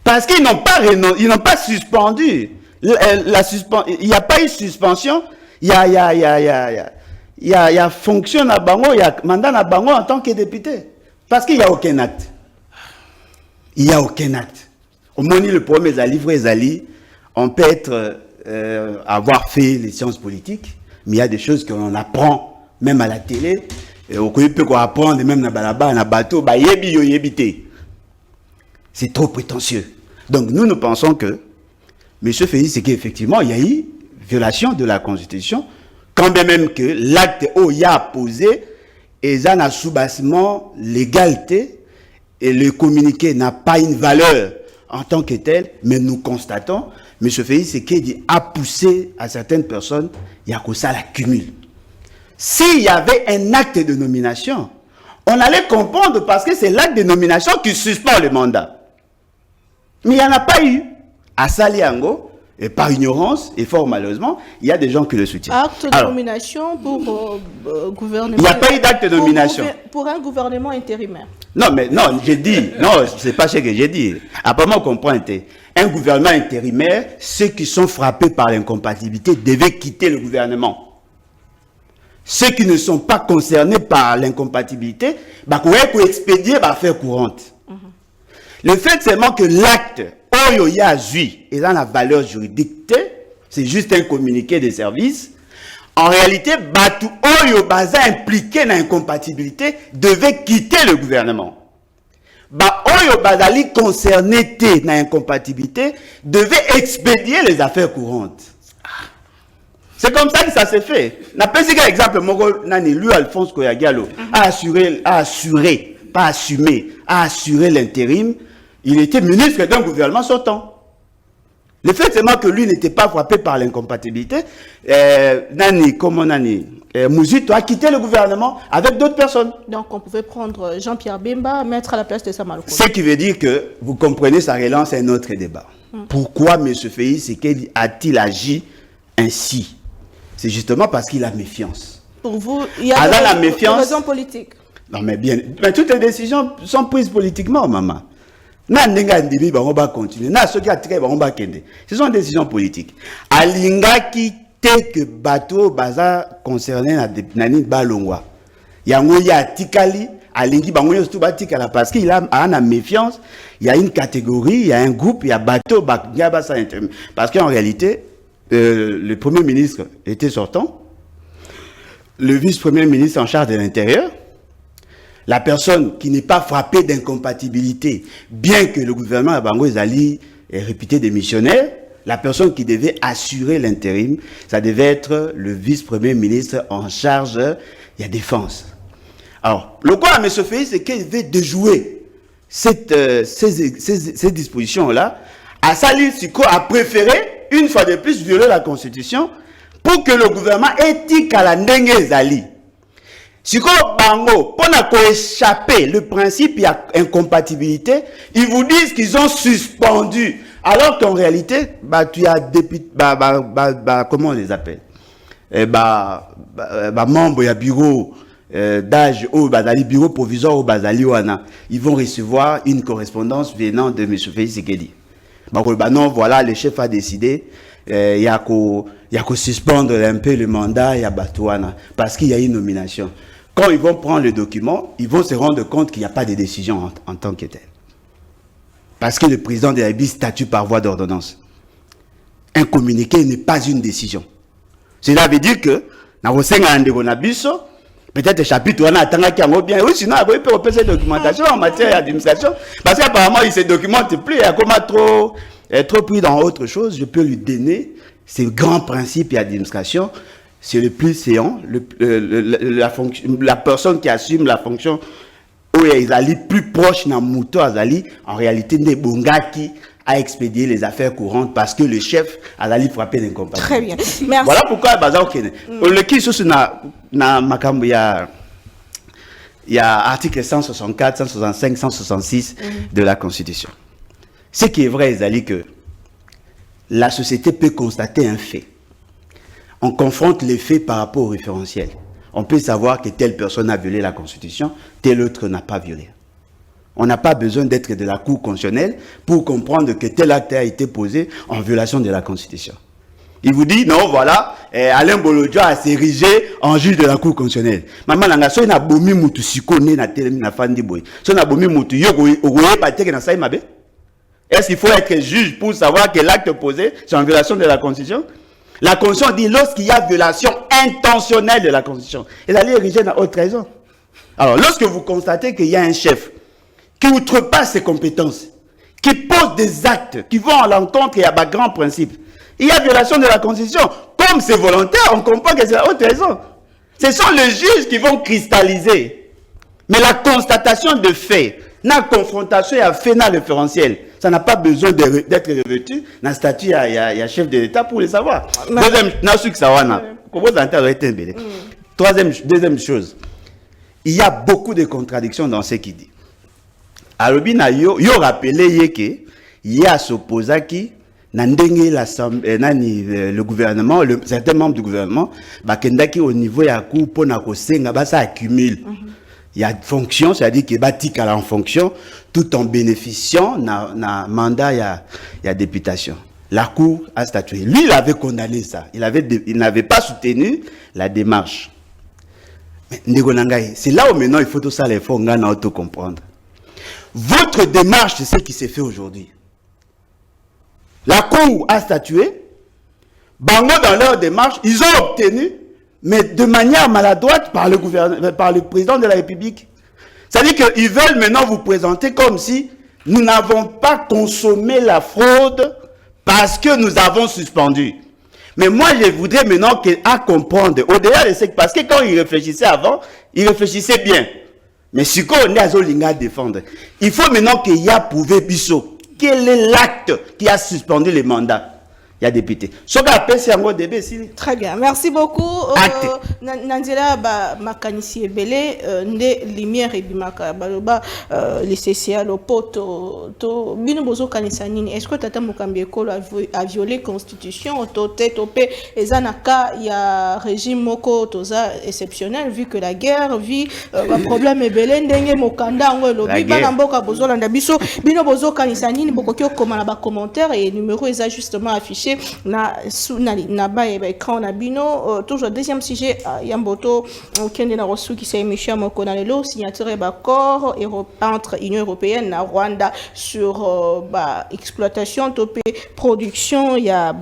Parce qu'ils n'ont pas suspendu. Il n'y a pas eu suspension. Il y a fonction à Bango, il y a mandat à Bango en tant que député. Parce qu'il n'y a aucun acte. Il n'y a aucun acte. Au moment où le problème est livré, on peut avoir fait les sciences politiques, mais il y a des choses qu'on apprend même à la télé, et on peut apprendre même dans le bateau, c'est trop prétentieux. Donc nous pensons que M. Félix, c'est qu'effectivement, il y a eu violation de la Constitution, quand bien même que l'acte il a posé, et ça n'a soubassement l'égalité, et le communiqué n'a pas une valeur en tant que tel, mais nous constatons, M. Félix, c'est qu'il a poussé à certaines personnes, il y a que ça l'accumule. S'il y avait un acte de nomination, on allait comprendre parce que c'est l'acte de nomination qui suspend le mandat. Mais il n'y en a pas eu. À Saliango, et par ignorance, et fort malheureusement, il y a des gens qui le soutiennent. Acte de nomination pour gouvernement. Il n'y a pas eu d'acte de nomination. Pour un gouvernement intérimaire. Non, mais non, j'ai dit, non, c'est pas ce que j'ai dit. Apparemment, on comprend. Un gouvernement intérimaire, ceux qui sont frappés par l'incompatibilité devaient quitter le gouvernement. ceux qui ne sont pas concernés par l'incompatibilité, bah, pour expédier l'affaire courante. Le fait seulement que l'acte, oyo ya zui, et dans la valeur juridique, c'est juste un communiqué de service. En réalité, Batu Oyo Baza impliqué dans l'incompatibilité devait quitter le gouvernement. Ba Oyo Bazali concerné dans l'incompatibilité devait expédier les affaires courantes. C'est comme ça que ça s'est fait. N'a pas si exemple, lui Alphonse Koyagalo a assuré, pas assumé, a assuré l'intérim. Il était ministre d'un gouvernement sortant. Le fait seulement que lui n'était pas frappé par l'incompatibilité, Mouzito a quitté le gouvernement avec d'autres personnes. Donc on pouvait prendre Jean-Pierre Bemba, mettre à la place de Sama Lukonde. Ce qui veut dire que, vous comprenez, ça relance un autre débat. Pourquoi M. Félix a-t-il agi ainsi? C'est justement parce qu'il a méfiance. Pour vous, il y a des raisons politiques. Non mais bien, mais toutes les décisions sont prises politiquement, maman. Ce sont des décisions politiques. Alingaki te que bateau baza concerné na nani balongwa. Yango ya tikali alingi bango yo batikala parce qu'il a une méfiance. Il y a une catégorie, il y a un groupe, il y a bateau basa intérim. Parce qu'en réalité, le premier ministre était sortant, le vice-premier ministre en charge de l'intérieur. La personne qui n'est pas frappée d'incompatibilité, bien que le gouvernement à Bango Zali est réputé démissionnaire, la personne qui devait assurer l'intérim, ça devait être le vice-premier ministre en charge de la défense. Alors, le quoi à M. Félix, c'est qu'il devait déjouer ces dispositions-là. À Salil Siko a préféré, une fois de plus, violer la Constitution pour que le gouvernement éthique à la Ndenge Zali. Si Bango, pour échapper le principe, il y a incompatibilité, ils vous disent qu'ils ont suspendu. Alors qu'en réalité, tu as comment on les appelle? Membres, il y a bureau d'âge, bureau provisoire au Bazali Wana. Ils vont recevoir une correspondance venant de M. Félix Sekedi. Non, voilà, le chef a décidé, il y a qu'à suspendre un peu le mandat, il y a Batouana, parce qu'il y a une nomination. Quand ils vont prendre le document, ils vont se rendre compte qu'il n'y a pas de décision en tant que telle. Parce que le président de la République statue par voie d'ordonnance. Un communiqué n'est pas une décision. Cela veut dire que, peut-être le chapitre, on a attendu bien, oui, sinon, il peut repérer cette documentation en matière d'administration. Parce qu'apparemment, il ne se documente plus, il y a comment trop pris dans autre chose, je peux lui donner ces grands principes d'administration. C'est le plus séant, la personne qui assume la fonction où ils allaient plus proche d'un mouton, en réalité, des Bongaki a expédié les affaires courantes parce que le chef a allé frapper l'incompatibilité. Très bien. Merci. Voilà pourquoi Bazar Kene. Le qui sur na makambo il y a article 164, 165, 166 de la Constitution. Ce qui est vrai, c'est que la société peut constater un fait. On confronte les faits par rapport au référentiel. On peut savoir que telle personne a violé la Constitution, telle autre n'a pas violé. On n'a pas besoin d'être de la Cour constitutionnelle pour comprendre que tel acte a été posé en violation de la Constitution. Il vous dit, non, voilà, Alain Bolodjo a s'érigé en juge de la Cour constitutionnelle. Maman, on a so na bomi mutu sikone na telemi na fandi boy. So na bomi mutu yoko ogoye bateke na sai mabe. Est-ce qu'il faut être juge pour savoir que l'acte posé c'est en violation de la Constitution? La Constitution dit lorsqu'il y a violation intentionnelle de la Constitution, elle allait ériger dans haute trahison. Alors, lorsque vous constatez qu'il y a un chef qui outrepasse ses compétences, qui pose des actes qui vont à l'encontre et à bas grands principes, il y a violation de la Constitution. Comme c'est volontaire, on comprend que c'est la haute trahison. Ce sont les juges qui vont cristalliser. Mais la constatation de faits, la confrontation à fait dans le référentiel, ça n'a pas besoin d'être revêtu dans le statut, il y a chef de l'État pour le savoir. Deuxième chose, il y a beaucoup de contradictions dans ce qu'il dit. Alors, il a rappelé qu'il y a s'opposé qui le gouvernement, certains membres du gouvernement, au niveau ya coup pour ça accumule. Il y a fonction, c'est-à-dire qu'il est en fonction, tout en bénéficiant d'un mandat, il y a députation. La Cour a statué. Lui, il avait condamné ça. Il n'avait pas soutenu la démarche. C'est là où maintenant il faut tout ça, il faut auto comprendre. Votre démarche, c'est ce qui s'est fait aujourd'hui. La Cour a statué, Bango dans leur démarche, ils ont obtenu, mais de manière maladroite par le président de la République. C'est-à-dire qu'ils veulent maintenant vous présenter comme si nous n'avons pas consommé la fraude parce que nous avons suspendu. Mais moi, je voudrais maintenant à comprendre, au-delà de ce parce que quand ils réfléchissaient avant, ils réfléchissaient bien. Mais ce qu'on est à Zolinga défendre, il faut maintenant qu'il y a prouvé Bissot. Quel est l'acte qui a suspendu les mandats? Il y a député. Très bien, merci beaucoup. Nandela makanisi ebele nde lumière ebimaka baloba les CCA le poto to bino bozo kanisa nini. Est-ce que tata Mokambi Ekolo a violé constitution to topé ezanaka ya régime moko toza exceptionnel vu que la guerre vit ba problème ebele ndenge mokanda ngo lobi bana mboka bozo landa biso bino bozo kanisa nini bokoki okoma na ba commentaire et numéro est justement affiché na ba écran na bino. Toujours deuxième sujet yamboto kende na reçu qui c'est Michel Mokonalelo signature d'accord entre Union européenne na Rwanda sur exploitation topé production ya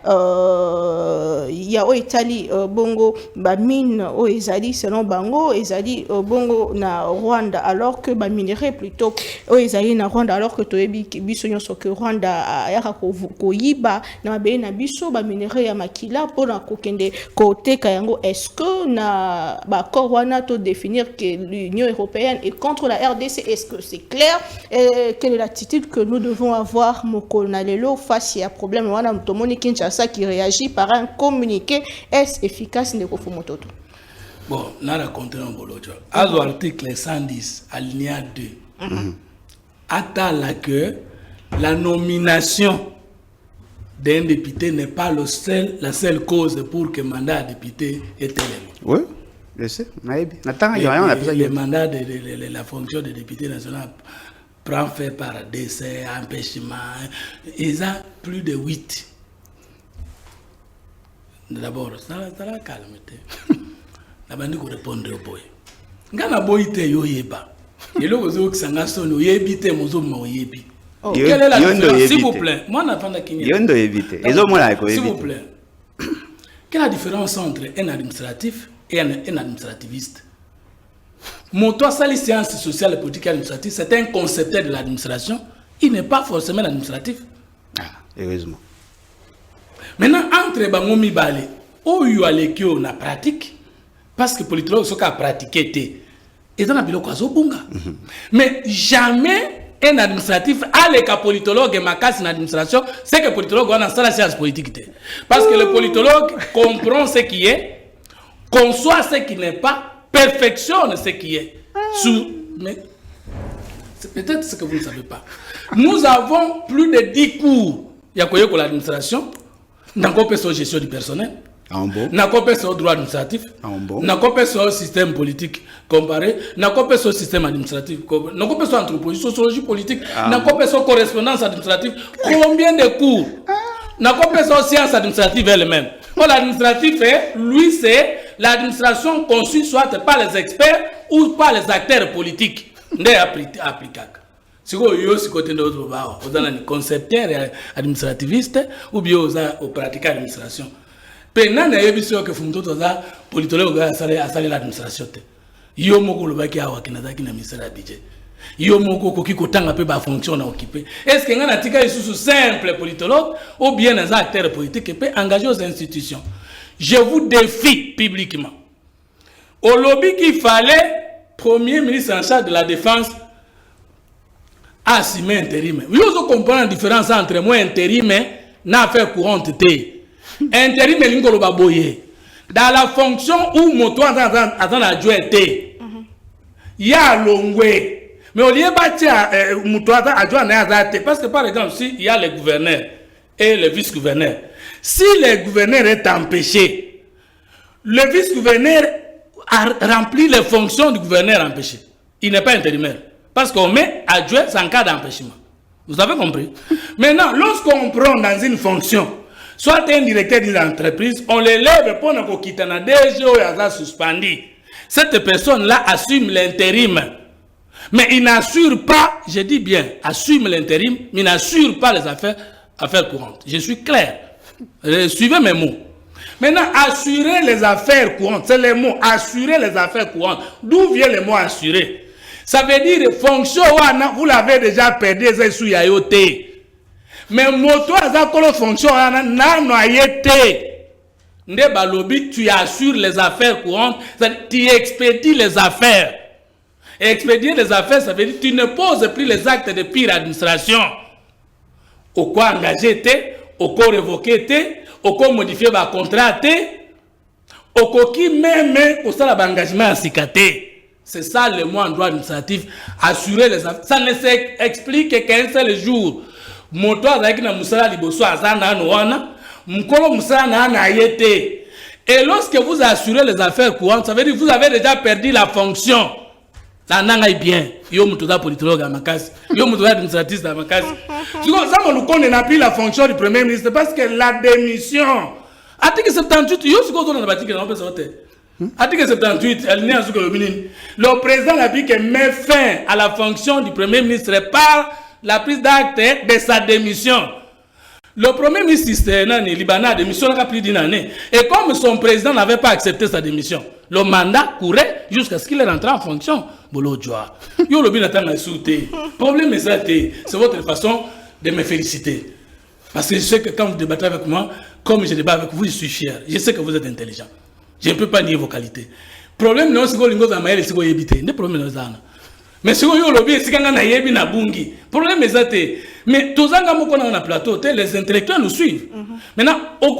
o Italie bongo mine o ezali selon bango ezali bongo na Rwanda alors que minerai plutôt o ezali na Rwanda alors que toyebi biso nyonso que Rwanda yaka ko yiba na be na biso minerai ya makila pona kokende côté kayango. Est-ce que na accord wana to définir que l'Union européenne est contre la RDC? Est-ce que c'est clair? Et quelle est l'attitude que nous devons avoir Mokonalelo face à problème wana Mtomoni Kinshasa qui réagit par un communiqué? Est-ce efficace Ndeko Fumototo? Bon, na raconté un bolojo. À l'article 110 alinéa 2. Attends que la nomination d'un député n'est pas la seule cause pour que le mandat de député est élevé. Oui, je sais. Le mandat de la fonction de député national prend fait par décès, empêchement. Ils ont plus de 8. D'abord, ça la calme. La bande qui répond au boy. Quand la boy te yoyeba, et là vous avez que ça nous yebite mozo moyebi. Quelle est la différence? S'il vous plaît, moi n'attends pas qu'il y ait. S'il vous plaît, quelle est la différence entre un administratif et un administrativiste? Mon toi, ça, les sciences sociales, politiques et administratives, c'est un concepteur de l'administration. Il n'est pas forcément administratif. Ah, heureusement. Maintenant, entre Bangomi Bale, où il y a les qui ont la pratique, parce que les politologues sont à pratiquer, et dans la bilo bunga. Mais jamais un administratif, les politologues et makas en administration, c'est que les politologues ont la science politique. Parce que le politologue comprend ce qui est, conçoit ce qui n'est pas, perfectionne ce qui est. Mais c'est peut-être ce que vous ne savez pas. Nous avons plus de 10 cours. Il y a quoi pour l'administration, dans quoi sur gestion du personnel, n'a pas sur droit administratif, n'a pas sur système politique comparé, n'a pas sur système administratif, n'a pas sur anthropologie, sociologie politique, n'a pas sur correspondance administrative. Combien de cours? N'a pas sur science administrative elle-même. L'administratif, lui, c'est l'administration conçue soit par les experts ou par les acteurs politiques. N'est applicable. Si vous avez aussi côté de votre bas, vous avez un concepteur administrativiste ou bien vous avez un pratiquant d'administration. Pendant que vous avez un politologue qui a salé l'administration, il y a un peu de ministère de budget. Il y a un peu de fonction à occuper. Est-ce qu'il y a un article simple politologue ou bien un acteur politique qui peut engager aux institutions? Je vous défie publiquement. Au lobby qu'il fallait, Premier ministre en charge de la défense, assumer intérim. Vous comprenez la différence entre moi intérim et affaire courante. Intérim est dans la fonction où mon toit attend adjoint était. Il y a l'ongwe. Mais au lieu de bâtir mon toit adjoint parce que par exemple, si il y a le gouverneur et le vice-gouverneur, si le gouverneur est empêché, le vice-gouverneur a rempli les fonctions du gouverneur empêché. Il n'est pas intérimaire. Parce qu'on met adjoint en cas d'empêchement. Vous avez compris? Maintenant, lorsqu'on prend dans une fonction, soit un directeur d'une entreprise, on l'élève pour qu'on quitte un DG ou un suspendu. cette personne-là assume l'intérim. Mais il n'assure pas, je dis bien, assume l'intérim, mais il n'assure pas les affaires courantes. Je suis clair. Suivez mes mots. Maintenant, assurer les affaires courantes, c'est le mot, assurer les affaires courantes. D'où vient le mot assurer? Ça veut dire, fonction, vous l'avez déjà perdu, c'est sous yayote. Mais moto, ça fonction, n'a noyé. Tu assures les affaires courantes, tu expédies les affaires. Et expédier les affaires, ça veut dire que tu ne poses plus les actes de pire administration. Au quoi engager, au quoi révoquer, au quoi modifier le contrat, au quoi qui même pour ça l'engagement à cicater. C'est ça le mot en droit administratif, assurer les affaires. Ça ne s'explique qu'un seul jour. Moto avec na musala liboso azana noana, mkolo musala na ayete. Et lorsque vous assurez les affaires courantes, ça veut dire que vous avez déjà perdu la fonction. Ça n'a bien. Yo mutoza politologue à makasi, yo mutoza administratif à makasi. Ça me connaît n'a plus la fonction du premier ministre parce que la démission. Article 78, yo ce qu'on a bâti que on peut sortir. Article 78, le président a dit qu'il met fin à la fonction du premier ministre par la prise d'acte de sa démission. Le premier ministre Libanais a démissionné il y a plus d'une année. Et comme son président n'avait pas accepté sa démission, le mandat courait jusqu'à ce qu'il rentre en fonction. Problème c'est votre façon de me féliciter. Parce que je sais que quand vous débattez avec moi, comme je débat avec vous, je suis fier. Je sais que vous êtes intelligent. Je ne peux pas nier vos qualités. Problème non, c'est que vous avez des problèmes. Le problème c'est mais si vous avez lobby, c'est quand on a yebi na bungi. Problème est ça. Mais tous les gens qui sont dans plateau, les intellectuels nous suivent. Maintenant, au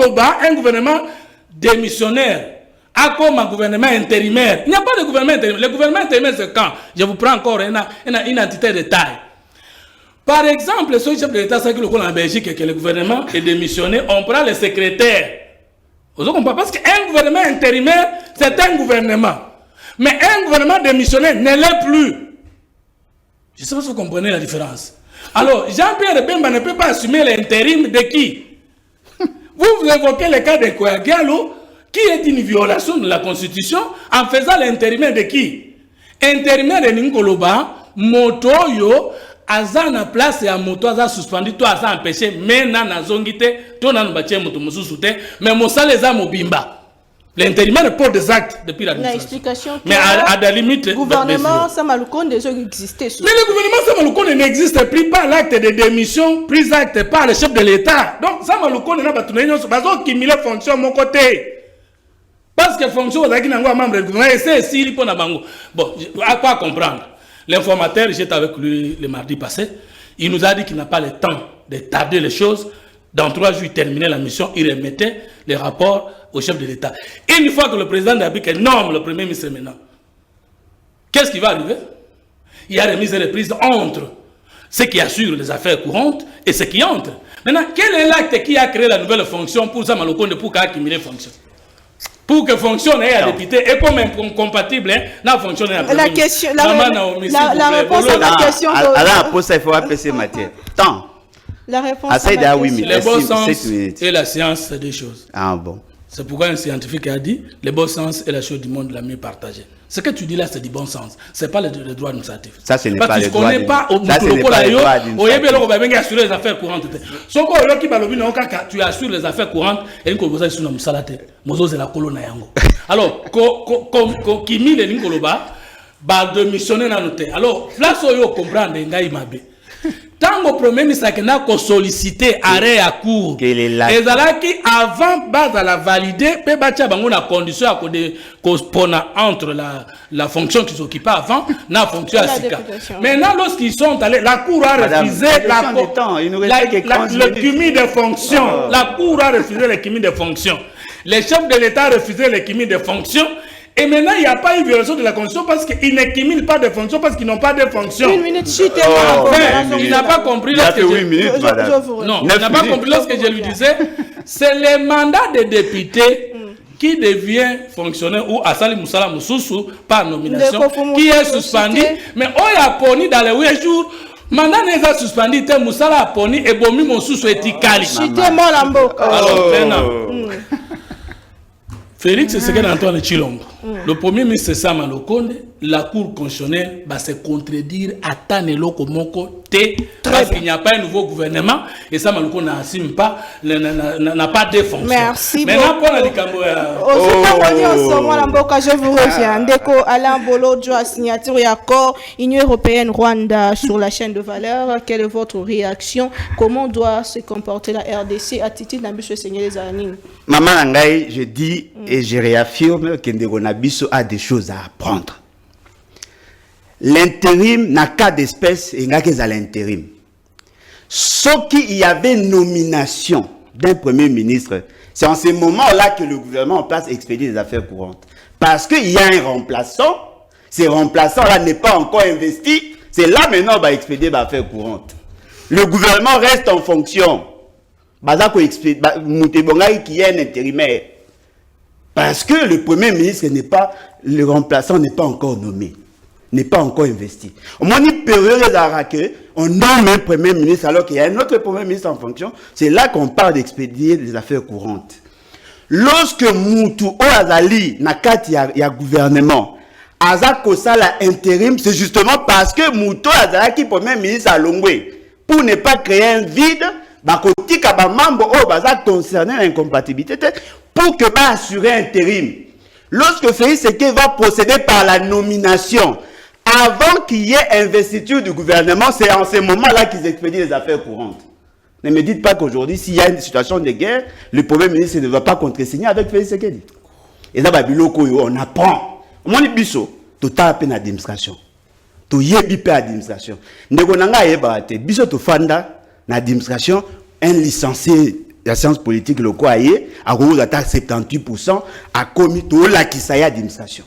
Loba, un gouvernement démissionnaire, a comme un gouvernement intérimaire. Il n'y a pas de gouvernement intérimaire. Le gouvernement intérimaire, c'est quand? Je vous prends encore une entité de taille. Par exemple, ce chef de l'État, c'est que le en Belgique et que le gouvernement est démissionné, on prend le secrétaire. Vous comprenez? Parce qu'un gouvernement intérimaire, c'est un gouvernement. Mais un gouvernement démissionnaire ne l'est plus. Je ne sais pas si vous comprenez la différence. Alors, Jean-Pierre Bemba ne peut pas assumer l'intérim de qui? Vous évoquez le cas de Kouyagialo, qui est une violation de la Constitution, en faisant l'intérim de qui? Intérimaire de Ninkoloba, Motoyo, Azana place et à moto, Azana suspendu, toi Azana empêché, mais Nana Zongite, toi Nana Baché Moto Moussoute, mais Moussa les a Mobimba. L'intérimaire porte des actes depuis l'administration. Mais à la limite, le gouvernement Samaloukonde déjà existait. Mais le gouvernement Samaloukonde n'existe plus par l'acte de démission pris acte par le chef de l'État. Donc Samaloukonde n'a pas tout qui mis les fonctions de mon côté. Parce que fonction aux acquis n'envoie membre du gouvernement et c'est si il peut n'abango. Bon, à quoi comprendre? L'informateur, j'étais avec lui le mardi passé, il nous a dit qu'il n'a pas le temps de tarder les choses. Dans 3 jours, il terminait la mission, il remettait les rapports au chef de l'État. Une fois que le président d'Abik nomme le premier ministre maintenant, qu'est-ce qui va arriver? Il y a remise et reprise entre ce qui assure les affaires courantes et ce qui entre. Maintenant, quel est l'acte qui a créé la nouvelle fonction pour Samaloukonde pour accumuler fonction? Pour que fonctionne à député et comme incompatible, n'a fonctionné à la question, la réponse à la question. Alors, pour ça, il faut appeler ces matières. Tant. La réponse à la question. Le bon sens et la science, c'est des choses. Ah bon. C'est pourquoi un scientifique a dit le bon sens est la chose du monde la mieux partagée. Ce que tu dis là, c'est du bon sens. Ce n'est pas le droit administratif. Ça, ce n'est pas le droit. Parce que tu ne connais pas assurer les affaires courantes. Tu assures les affaires courantes et tu assures les affaires courantes. Alors, qui mis les Ninkoloba, va démissionner dans nos têtes. Alors, place où vous comprenez, tant que le premier ministre a sollicité arrêt à court, et avant de la valider, il y a une condition entre la fonction qu'ils occupaient avant et la fonction à Sika. Maintenant, lorsqu'ils sont allés, la Cour a refusé le cumul de fonctions. La Cour a refusé le cumul de fonctions. Les chefs de l'État a refusé le cumul de fonctions. Et maintenant, il n'y a pas eu violation de la Constitution parce qu'ils ne cumulent pas de fonctions, parce qu'ils n'ont pas de fonctions. Une minute, il n'a pas compris lorsque je lui disais, c'est le mandat des députés qui devient fonctionnaire ou Asali Moussala Moussoussou par nomination, qui est suspendu. Mais on a poni dans les 8 jours. Mandat n'est pas suspendu, Moussala a poni et Bomi Moussoussou est Tikali. Alors, Félix, c'est ce qu'est Antoine Chilombo. Le Premier ministre Sama Lokonde, la Cour constitutionnelle va se contredire à Tanelo Komoko T, parce qu'il n'y a pas un nouveau gouvernement et Sama Lokonde n'assume pas, n'a pas de fonction. Merci beaucoup. Maintenant, je vous reviens. Ndeko Alain Bolodjo a signature et accord Union européenne Rwanda sur la chaîne de valeur. Quelle est votre réaction? Comment doit se comporter la RDC à titre d'ambitieux Seigneur les Anines? Maman Angaï, je dis et je réaffirme que Ndeko Nabiso a des choses à apprendre. L'intérim n'a qu'à d'espèce et n'a qu'à l'intérim. Sauf qu'il y avait nomination d'un premier ministre, c'est en ce moment-là que le gouvernement en place expédie les affaires courantes. Parce qu'il y a un remplaçant, ce remplaçant-là n'est pas encore investi, c'est là maintenant qu'on va expédier les affaires courantes. Le gouvernement reste en fonction. Qui est un intérimaire. Parce que le premier ministre n'est pas, le remplaçant n'est pas encore nommé, n'est pas encore investi. Au moins, il peut on nomme un premier ministre alors qu'il y a un autre premier ministre en fonction. C'est là qu'on parle d'expédier les affaires courantes. Lorsque Moutou ou Azali n'a qu'à y a gouvernement, Azako ça la intérim, c'est justement parce que Moutou Azali qui premier ministre à Longwe, pour ne pas créer un vide, bakoti kaba mambo o baza concerné l'incompatibilité pour que va assurer intérim. Lorsque Félix Sekei va procéder par la nomination, avant qu'il y ait investiture du gouvernement, c'est en ce moment-là qu'ils expédient les affaires courantes. Ne me dites pas qu'aujourd'hui, s'il y a une situation de guerre, le Premier ministre ne va pas contresigner avec Félix Sekei. Et là, on apprend. On dit biso, tout a peine d'administration. Tout y est administration. Ndegonanga yebate, biso to fanda l'administration, un licencié de la science politique locale aye, a 78% a commis tout la qui s'aille administration.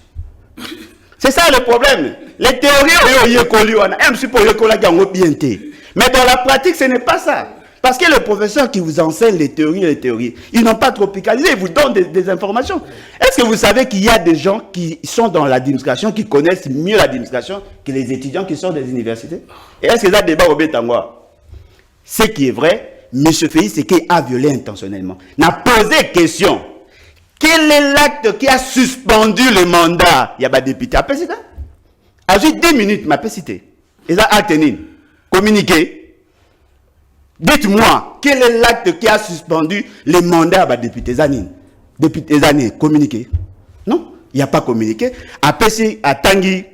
C'est ça le problème. Les théories, mais dans la pratique, ce n'est pas ça. Parce que les professeurs qui vous enseignent les théories, ils n'ont pas tropicalisé, ils vous donnent des informations. Est-ce que vous savez qu'il y a des gens qui sont dans l'administration, qui connaissent mieux l'administration que les étudiants qui sortent des universités? Et est-ce que ça débat au Bétangwa? Ce qui est vrai, M. Félix Sekei a violé intentionnellement. N'a posé question. Quel est l'acte qui a suspendu le mandat? Il y a pas de député. Après, c'est ça. À juste 2 minutes, ma cité. Et ça a tenu. Communiqué. Dites-moi, quel est l'acte qui a suspendu le mandat à député Zanine? Député Zanine, communiqué. Non, il n'y a pas communiqué. Après, si à Tanguy,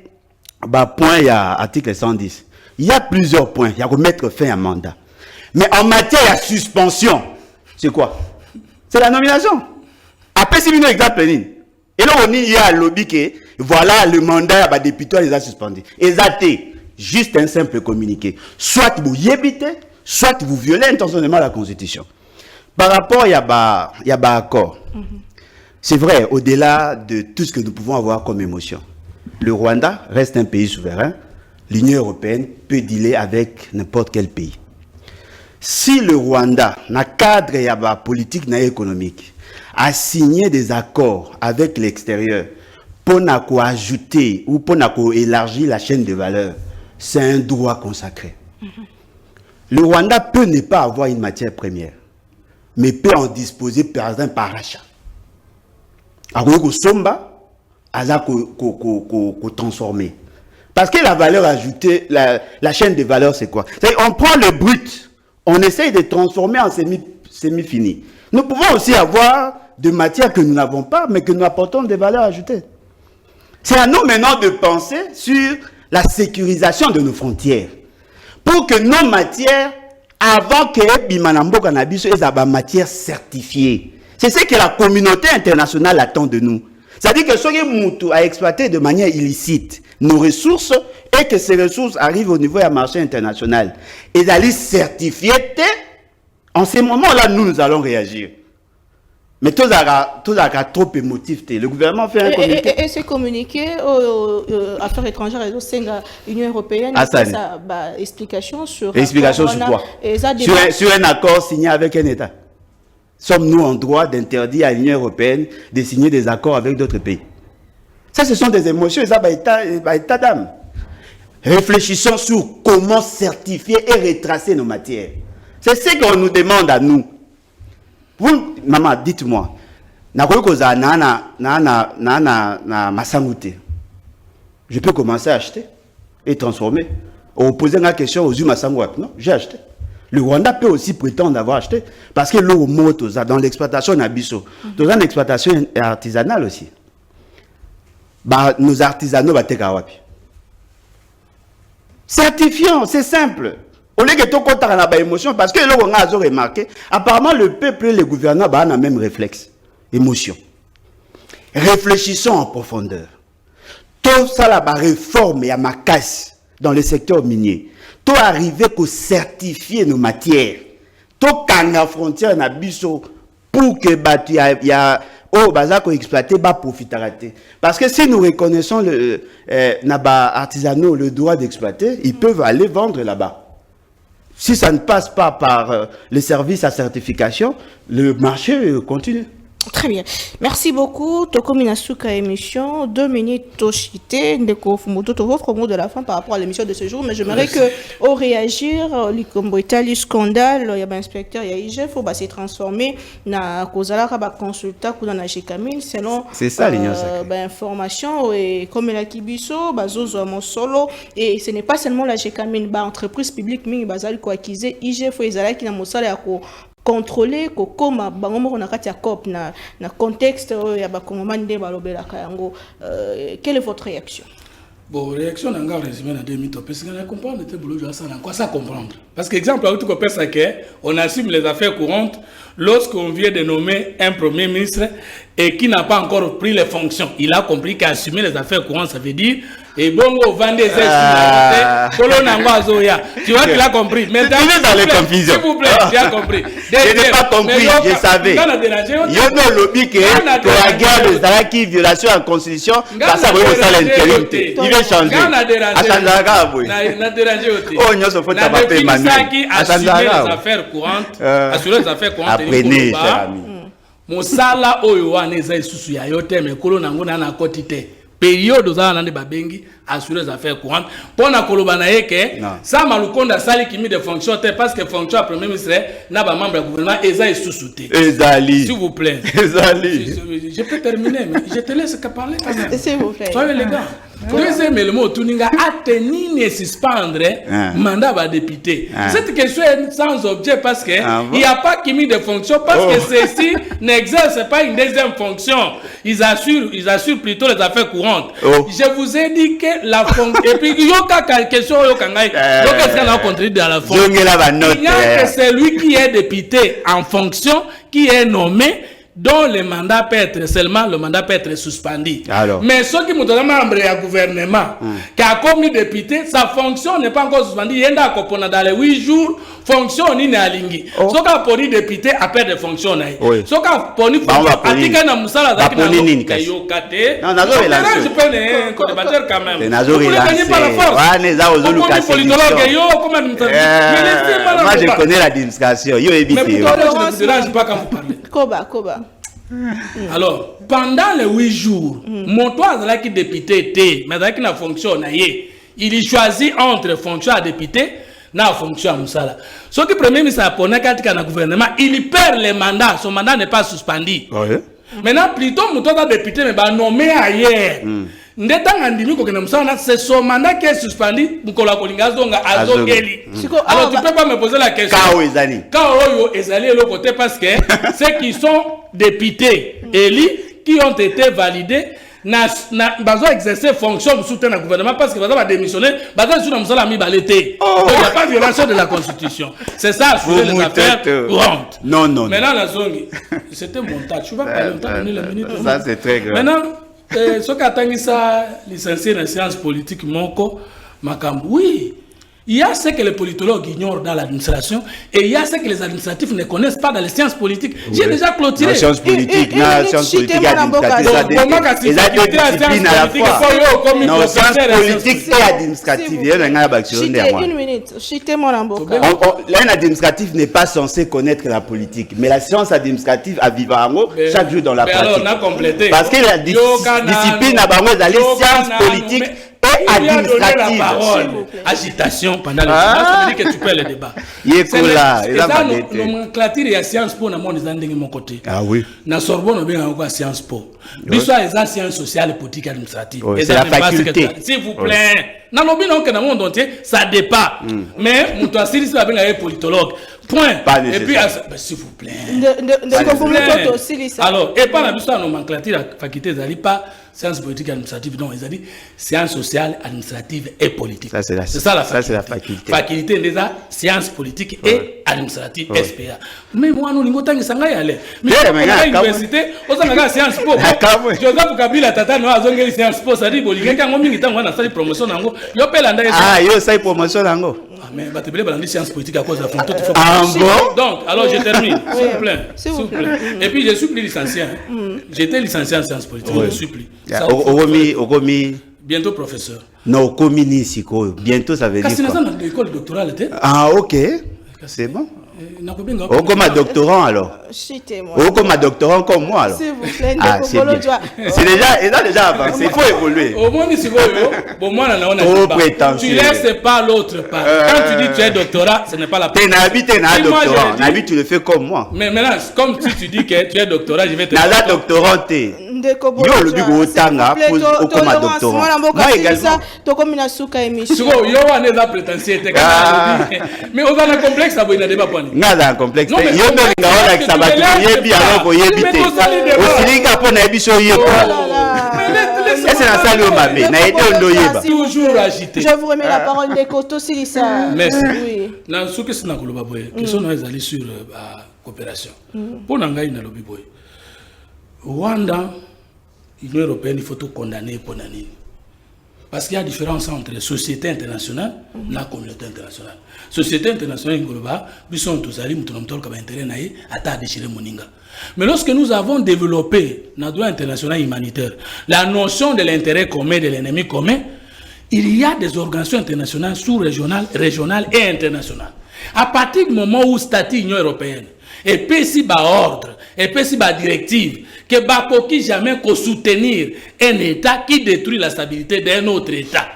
point, il y a article 110. Il y a plusieurs points. Il y a remettre fin à un mandat. Mais en matière de suspension, c'est quoi? C'est la nomination. Après, c'est une exemple. Et là, on y a un lobby que, voilà, le mandat à député, les a suspendus. Et ça, juste un simple communiqué. Soit vous y habitez, soit vous violez intentionnellement la Constitution. Par rapport, il y a accord. C'est vrai, au-delà de tout ce que nous pouvons avoir comme émotion, le Rwanda reste un pays souverain. L'Union européenne peut dealer avec n'importe quel pays. Si le Rwanda, dans le cadre politique et économique, a signé des accords avec l'extérieur pour ajouter ou pour élargir la chaîne de valeur, c'est un droit consacré. Le Rwanda peut ne pas avoir une matière première, mais peut en disposer par exemple par achat. Alors, somba, transformer. Parce que la valeur ajoutée, la chaîne de valeur, c'est quoi? On prend le brut, on essaye de transformer en semi-fini. Nous pouvons aussi avoir de matières que nous n'avons pas, mais que nous apportons des valeurs ajoutées. C'est à nous maintenant de penser sur la sécurisation de nos frontières. Pour que nos matières, avant que Bimanambo Cannabis aient des matières certifiées. C'est ce que la communauté internationale attend de nous. C'est-à-dire que Soye Moutou a exploité de manière illicite nos ressources et que ces ressources arrivent au niveau du marché international. Et d'aller certifier, en ce moment-là, nous allons réagir. Mais tout ça trop émotif. Le gouvernement fait un communiqué. Et ce communiqué Affaires étrangères et l'Union européenne, ça explication sur... Explication sur quoi? Sur un accord signé avec un État. Sommes-nous en droit d'interdire à l'Union européenne de signer des accords avec d'autres pays? Ça, ce sont des émotions, ça va état d'âme. Réfléchissons sur comment certifier et retracer nos matières. C'est ce qu'on nous demande à nous. Vous, maman, dites-moi, Je peux commencer à acheter et transformer. On posait la question aux Masango, non, j'ai acheté. Le Rwanda peut aussi prétendre d'avoir acheté parce que l'eau monte dans l'exploitation Nabiso, dans l'exploitation artisanale aussi. Bah, nos artisanaux certifiant, c'est simple. Au lieu que tout compte dans la émotion, parce que là on a remarqué, apparemment le peuple et le gouvernement ont le même réflexe, émotion. Réfléchissons en profondeur. Tout ça la réforme et à ma casse dans le secteur minier. Tout arriver qu'au certifier nos matières. Tout quand la frontière na biso pour que il y a au bazar qu'on exploiter bas profiter. Parce que si nous reconnaissons le artisanaux le droit d'exploiter, ils peuvent aller vendre là-bas. Si ça ne passe pas par les services à certification, le marché continue. Très bien. Merci beaucoup. Toko Minasuka émission. 2 minutes Toshite. Ndeko Fumoto, votre mot de la fin par rapport à l'émission de ce jour. Mais j'aimerais que, au réagir, l'Ikombo Italie scandale, il y a un inspecteur, il y a IGF, il faut se transformer dans Kozala Raba consulta ou dans la Chekamine selon information et comme la Kibiso, Bazozo à solo. Et ce n'est pas seulement la Chekamine, entreprise publique, mais Bazal ko acquise IGF, Ezala qui n'a mosala à contrôler kokoma bangomo na kati ya COP na contexte ya bakongomani balobela kayango. Quelle est votre réaction? Bon, réaction n'a pas résumé dans 2 minutes parce qu'on a comprendre de boulot ça n'a quoi ça comprendre. Parce que exemple tout qu'on pense que on assume les affaires courantes lorsqu'on vient de nommer un premier ministre et qui n'a pas encore pris les fonctions. Il a compris qu'assumer les affaires courantes ça veut dire et bon on vend des tu vois qu'il a compris. Mais il est dans les confusions. S'il vous plaît, tu as compris. Je n'ai pas compris, je savais. Il y a un lobby qui est pour la guerre des Zalaki, violation en constitution, parce que ça l'intérim. Il va changer. Oh, nous sommes pas tapés Emmanuel. Assurer les affaires courantes. Assurer les affaires courantes. Apprenez, cher ami. Mosala oyo wana eza isusu ya yote mekolo nango na kotite. Période aux années babengi assurer les affaires courantes pour na kolobana yeke ça malukonda sali kimi de fonction parce que fonction premier ministre na ba membre du gouvernement eza sous-souté ezali s'il vous plaît ezali je peux terminer mais je te laisse parler quand même s'il vous plaît soyez élégant. Deuxième élément, Tuninga a tenu et suspendre mandat à député. Cette question est sans objet parce qu'il n'y a pas qui mis de fonction parce que ceux-ci n'exercent pas une deuxième fonction. Ils assurent plutôt les affaires courantes. Je vous ai dit que la fonction. Et puis, il y a une question donc est-ce qu'on a contribué dans la fonction? Il y a que celui qui est député en fonction qui est nommé. Dont le mandat peut être seulement le mandat peut être suspendu. Alors. Mais ceux qui me donnent membre du gouvernement, qui a commis député, sa fonction n'est pas encore suspendue. Il y a dans les 8 jours, fonction n'est pas ligne. Ceux qui ont pris député a perdu de fonction. Ceux qui ont pris fonction, a dit qu'il y a un moussala qui a été non, non, je peux un co-débatteur quand même. Vous voulez gagner par la force. Moi, je connais l'administration. Mais pourquoi je ne dérange pas quand vous parlez? Koba. Alors, pendant les 8 jours, mon toit qui député était, mais qui n'a fonction, il choisit entre fonction à député et fonction à Moussala. Ce qui premier ministre a poney quand il y a un gouvernement, il perd le mandat, son mandat n'est pas suspendu. Maintenant, plutôt, mon toit député, mais nommé ailleurs. C'est son mandat qui est suspendu. Alors tu peux pas me poser la question. Kao Ezali est le côté parce que ceux qui sont députés élus qui ont été validés n'ont exercé fonction de soutien au gouvernement parce que ils ont démissionné. Ils ont mis balité. Il n'y a pas de violation de la Constitution. C'est ça, assurer les affaires courantes. Non. Maintenant, la zone, c'était montage. Tu vas pas longtemps donner les minutes. Ça, c'est très grave. Maintenant, ce qui a ça licencié dans la science politique, oui, il y a ce que les politologues ignorent dans l'administration et il y a ce que les administratifs ne connaissent pas dans les sciences politiques. J'ai déjà clôturé. La science politique, la science politique et administrative. Une minute. L'administratif n'est pas censé connaître la politique, mais la science administrative a vivre chaque jour dans la pratique. Parce que la discipline a science politique. lui a donné la administrative. parole. Agitation pendant le débat, ça veut dire que tu perds le débat. C'est la nomenclature et science pour le monde de mon côté. Ah oui. Dans Sorbonne, on a encore science po. L'histoire est science sociale, politique, administrative. C'est la faculté. S'il vous plaît. Dans le monde entier, ça dépend. Mais, mon toit, c'est un politologue. Point. Et puis, s'il vous plaît. Alors, et par la nomenclature, la faculté, ils n'ont pas sciences politiques et administratives. Non, ils ont dit sciences sociales, administratives et politiques. C'est ça la faculté. Faculté déjà sciences politiques et administratives, SPA. Mais moi, nous, nous avons aller. Mais à l'université, on a sciences po. Joseph Kabila Tata, nous avons des sciences po. Ça dit, quelqu'un qui a fait promotion. Ah, il y a fait promotion. Mais tu peux pas sciences politiques à cause de la frontière. Donc, alors je termine, s'il vous plaît. Et puis je suis plus licencié. J'étais licencié en sciences politiques, je suis plus. Bientôt professeur. Non, communiste, bientôt ça veut dire. Parce que nous sommes dans l'école doctorale. Ah, ok. C'est bon. Ou comme un doctorant alors. Ou comme un doctorant comme moi alors. S'il vous plaît, c'est déjà avancé. Il faut évoluer. Au moins, tu laisses pas l'autre part. Quand tu dis tu es doctorat, ce n'est pas la peine. Nabi, tu le fais comme moi. Mais maintenant, comme si tu dis que tu es doctorat, je vais te dire. Naza doctorant, yo le bigo otanga pour comme un doctorant. Moi également. Yo on est là prétentieux. Mais on a un complexe à boire dans débat point. Naza un complexe. Yo me ngao avec sabatu yebi alors yebite. Osilinga po na ebiso yeko. C'est la salle au mabé. Na été on doyeba. Toujours agité. Je vous remets la parole des Koto Silissa. Merci. Na ce que c'est na koloba boye. Question nous aller sur la coopération. Pour ngai na lobi boye. Rwanda, l'Union européenne, il faut tout condamner pour nani. Parce qu'il y a différence entre société internationale et la communauté internationale. Société internationale, nous sommes tous allés, nous sommes tous intérêts à déchirer moninga. Mais lorsque nous avons développé notre droit international humanitaire, la notion de l'intérêt commun, de l'ennemi commun, il y a des organisations internationales sous-régionales, régionales et internationales. À partir du moment où statut l'Union européenne, et puis si bas ordre, et puis si bas directive, que Bakoki jamais qu'au soutenir un État qui détruit la stabilité d'un autre État.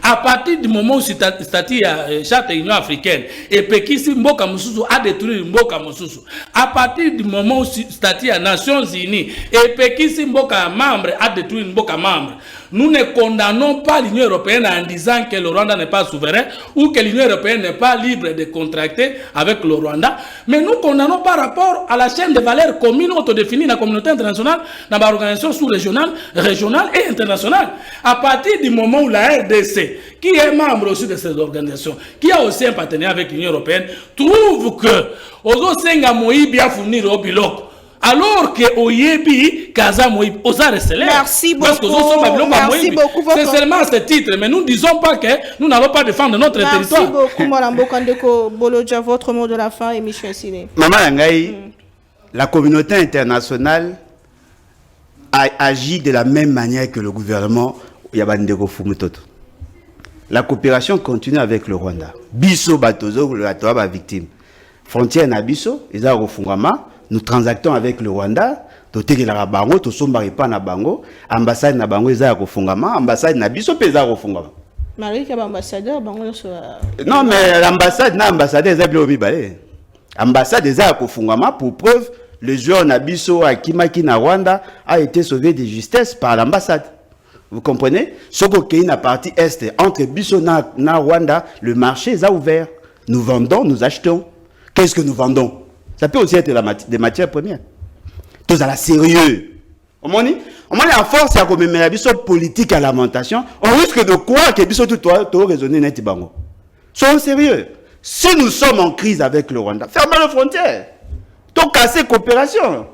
À partir du moment où statut charte de l'Union africaine et puis si Mboka Mosusu a détruit Mboka Mosusu, à partir du moment où statut des Nations Unies et puis si Mboka membre a détruit Mboka membre, nous ne condamnons pas l'Union européenne en disant que le Rwanda n'est pas souverain ou que l'Union européenne n'est pas libre de contracter avec le Rwanda, mais nous condamnons par rapport à la chaîne de valeurs communes autodéfinie dans la communauté internationale, dans l'organisation sous-régionale, régionale et internationale. À partir du moment où la RDC, qui est membre aussi de ces organisations, qui a aussi un partenaire avec l'Union européenne, trouve que Ozo Senga Moïbi a fournir au Biloko. Alors que Oyebi, Kaza Moïb, Osa Resseler. Merci beaucoup. Merci beaucoup. C'est seulement ce titre, mais nous ne disons pas que nous n'allons pas défendre notre territoire. Merci beaucoup, Molambo Kandeko Bolodja. Votre mot de la fin, et Michel Sile. Maman Langaï, la communauté internationale a agi de la même manière que le gouvernement Yabandeko Fumutoto. La coopération continue avec le Rwanda. Biso Batozo, le Atoaba victime. Frontière na Biso, ils ont refungama. Nous transactons avec le Rwanda, totéki la bango, to sombari pa na bango, ambassade na bango eza kofungama, ambassade na biso pe eza kofungama. Marie ka ambassadeur bango so. Non mais l'ambassade na ambassadeur eza bilo mibale. Ambassade eza kofungama pour preuve le joueur na biso akimaki na Rwanda a été sauvé de justesse par l'ambassade. Vous comprenez? Soko kei na partie est entre biso na Rwanda, le marché est ouvert. Nous vendons, nous achetons. Qu'est-ce que nous vendons? Ça peut aussi être des matières premières. Tout ça là sérieux. On m'a dit à force à comme la politique à l'alimentation, on risque de croire que biso tout raisonner net bango. Soyons sérieux. Si nous sommes en crise avec le Rwanda, fermez les frontières. Tout casser coopération.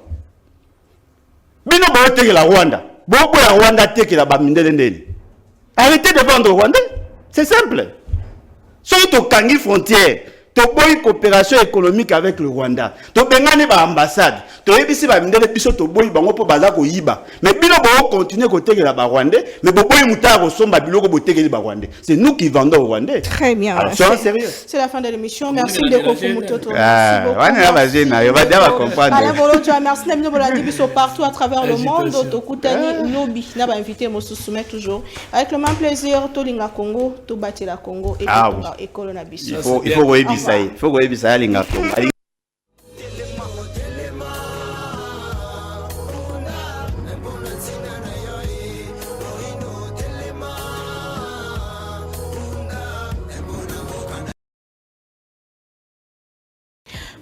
Bino ba teke la Rwanda. Beaucoup la Rwanda teke la bamindele. Arrêtez de vendre au Rwanda. C'est simple. Soyez au kangi frontière. Tu as une coopération économique avec le Rwanda. Tu as une ambassade. Tu toyebisi ba mindele biso to boyi bango po baza ko yiba mais bino bo continuer ko tekela ba Rwandais mais bo boyi mutako somba biloko bo tekeli ba Rwandais c'est nous qui vendons aux Rwandais. Très bien. Alors soyons sérieux. C'est la fin de l'émission. Merci de Kofumototo. Merci beaucoup. On va dire comprendre. Alain Bolojo, merci Namino Bolandi biso partout à travers le monde. Tokutani lobby na ba invité mo soumet toujours avec le même plaisir Tolinga Congo, to batela Congo et to école na biso. Il faut koyebisa il faut koyebisa linga Congo.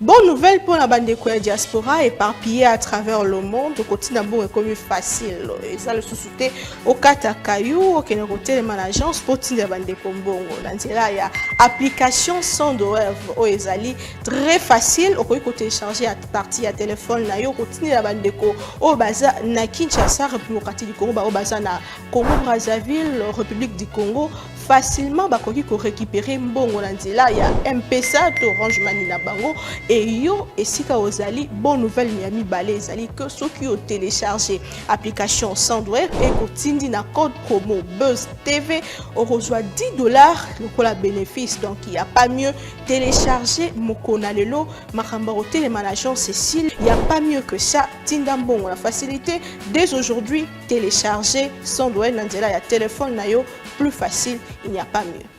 Bonne nouvelle pour la bande de diaspora éparpillée à travers le monde. Au quotidien, bon, est comme facile. Et ça, le sous-souté au Katakayou, au Kénéroté, les agence pour la bande de Kombongo. Dans là, il y a application sans douleur au Ezali. Très facile. Au côté télécharger à partir à téléphone, na yo, continue la bande de Ko. Au Baza, na Kinshasa, République du Congo, au Baza, na Congo, Brazzaville, République du Congo. Facilement, bakoki ko récupérer mbongo na nzela ya M-Pesa to Orange Money na bango et yo esika ozali bonne nouvelle Miami Balé ezali que ceux qui ont téléchargé application Sandwave et kotindi na code promo Buzz TV on reçoit $10 le la bénéfice donc il y a pas mieux télécharger Mokona Lelo makamba au télémanagement Cécile il y a pas mieux que ça tindambongo la facilité dès aujourd'hui télécharger Sandwave na nzela ya téléphone na yo plus facile, il n'y a pas mieux.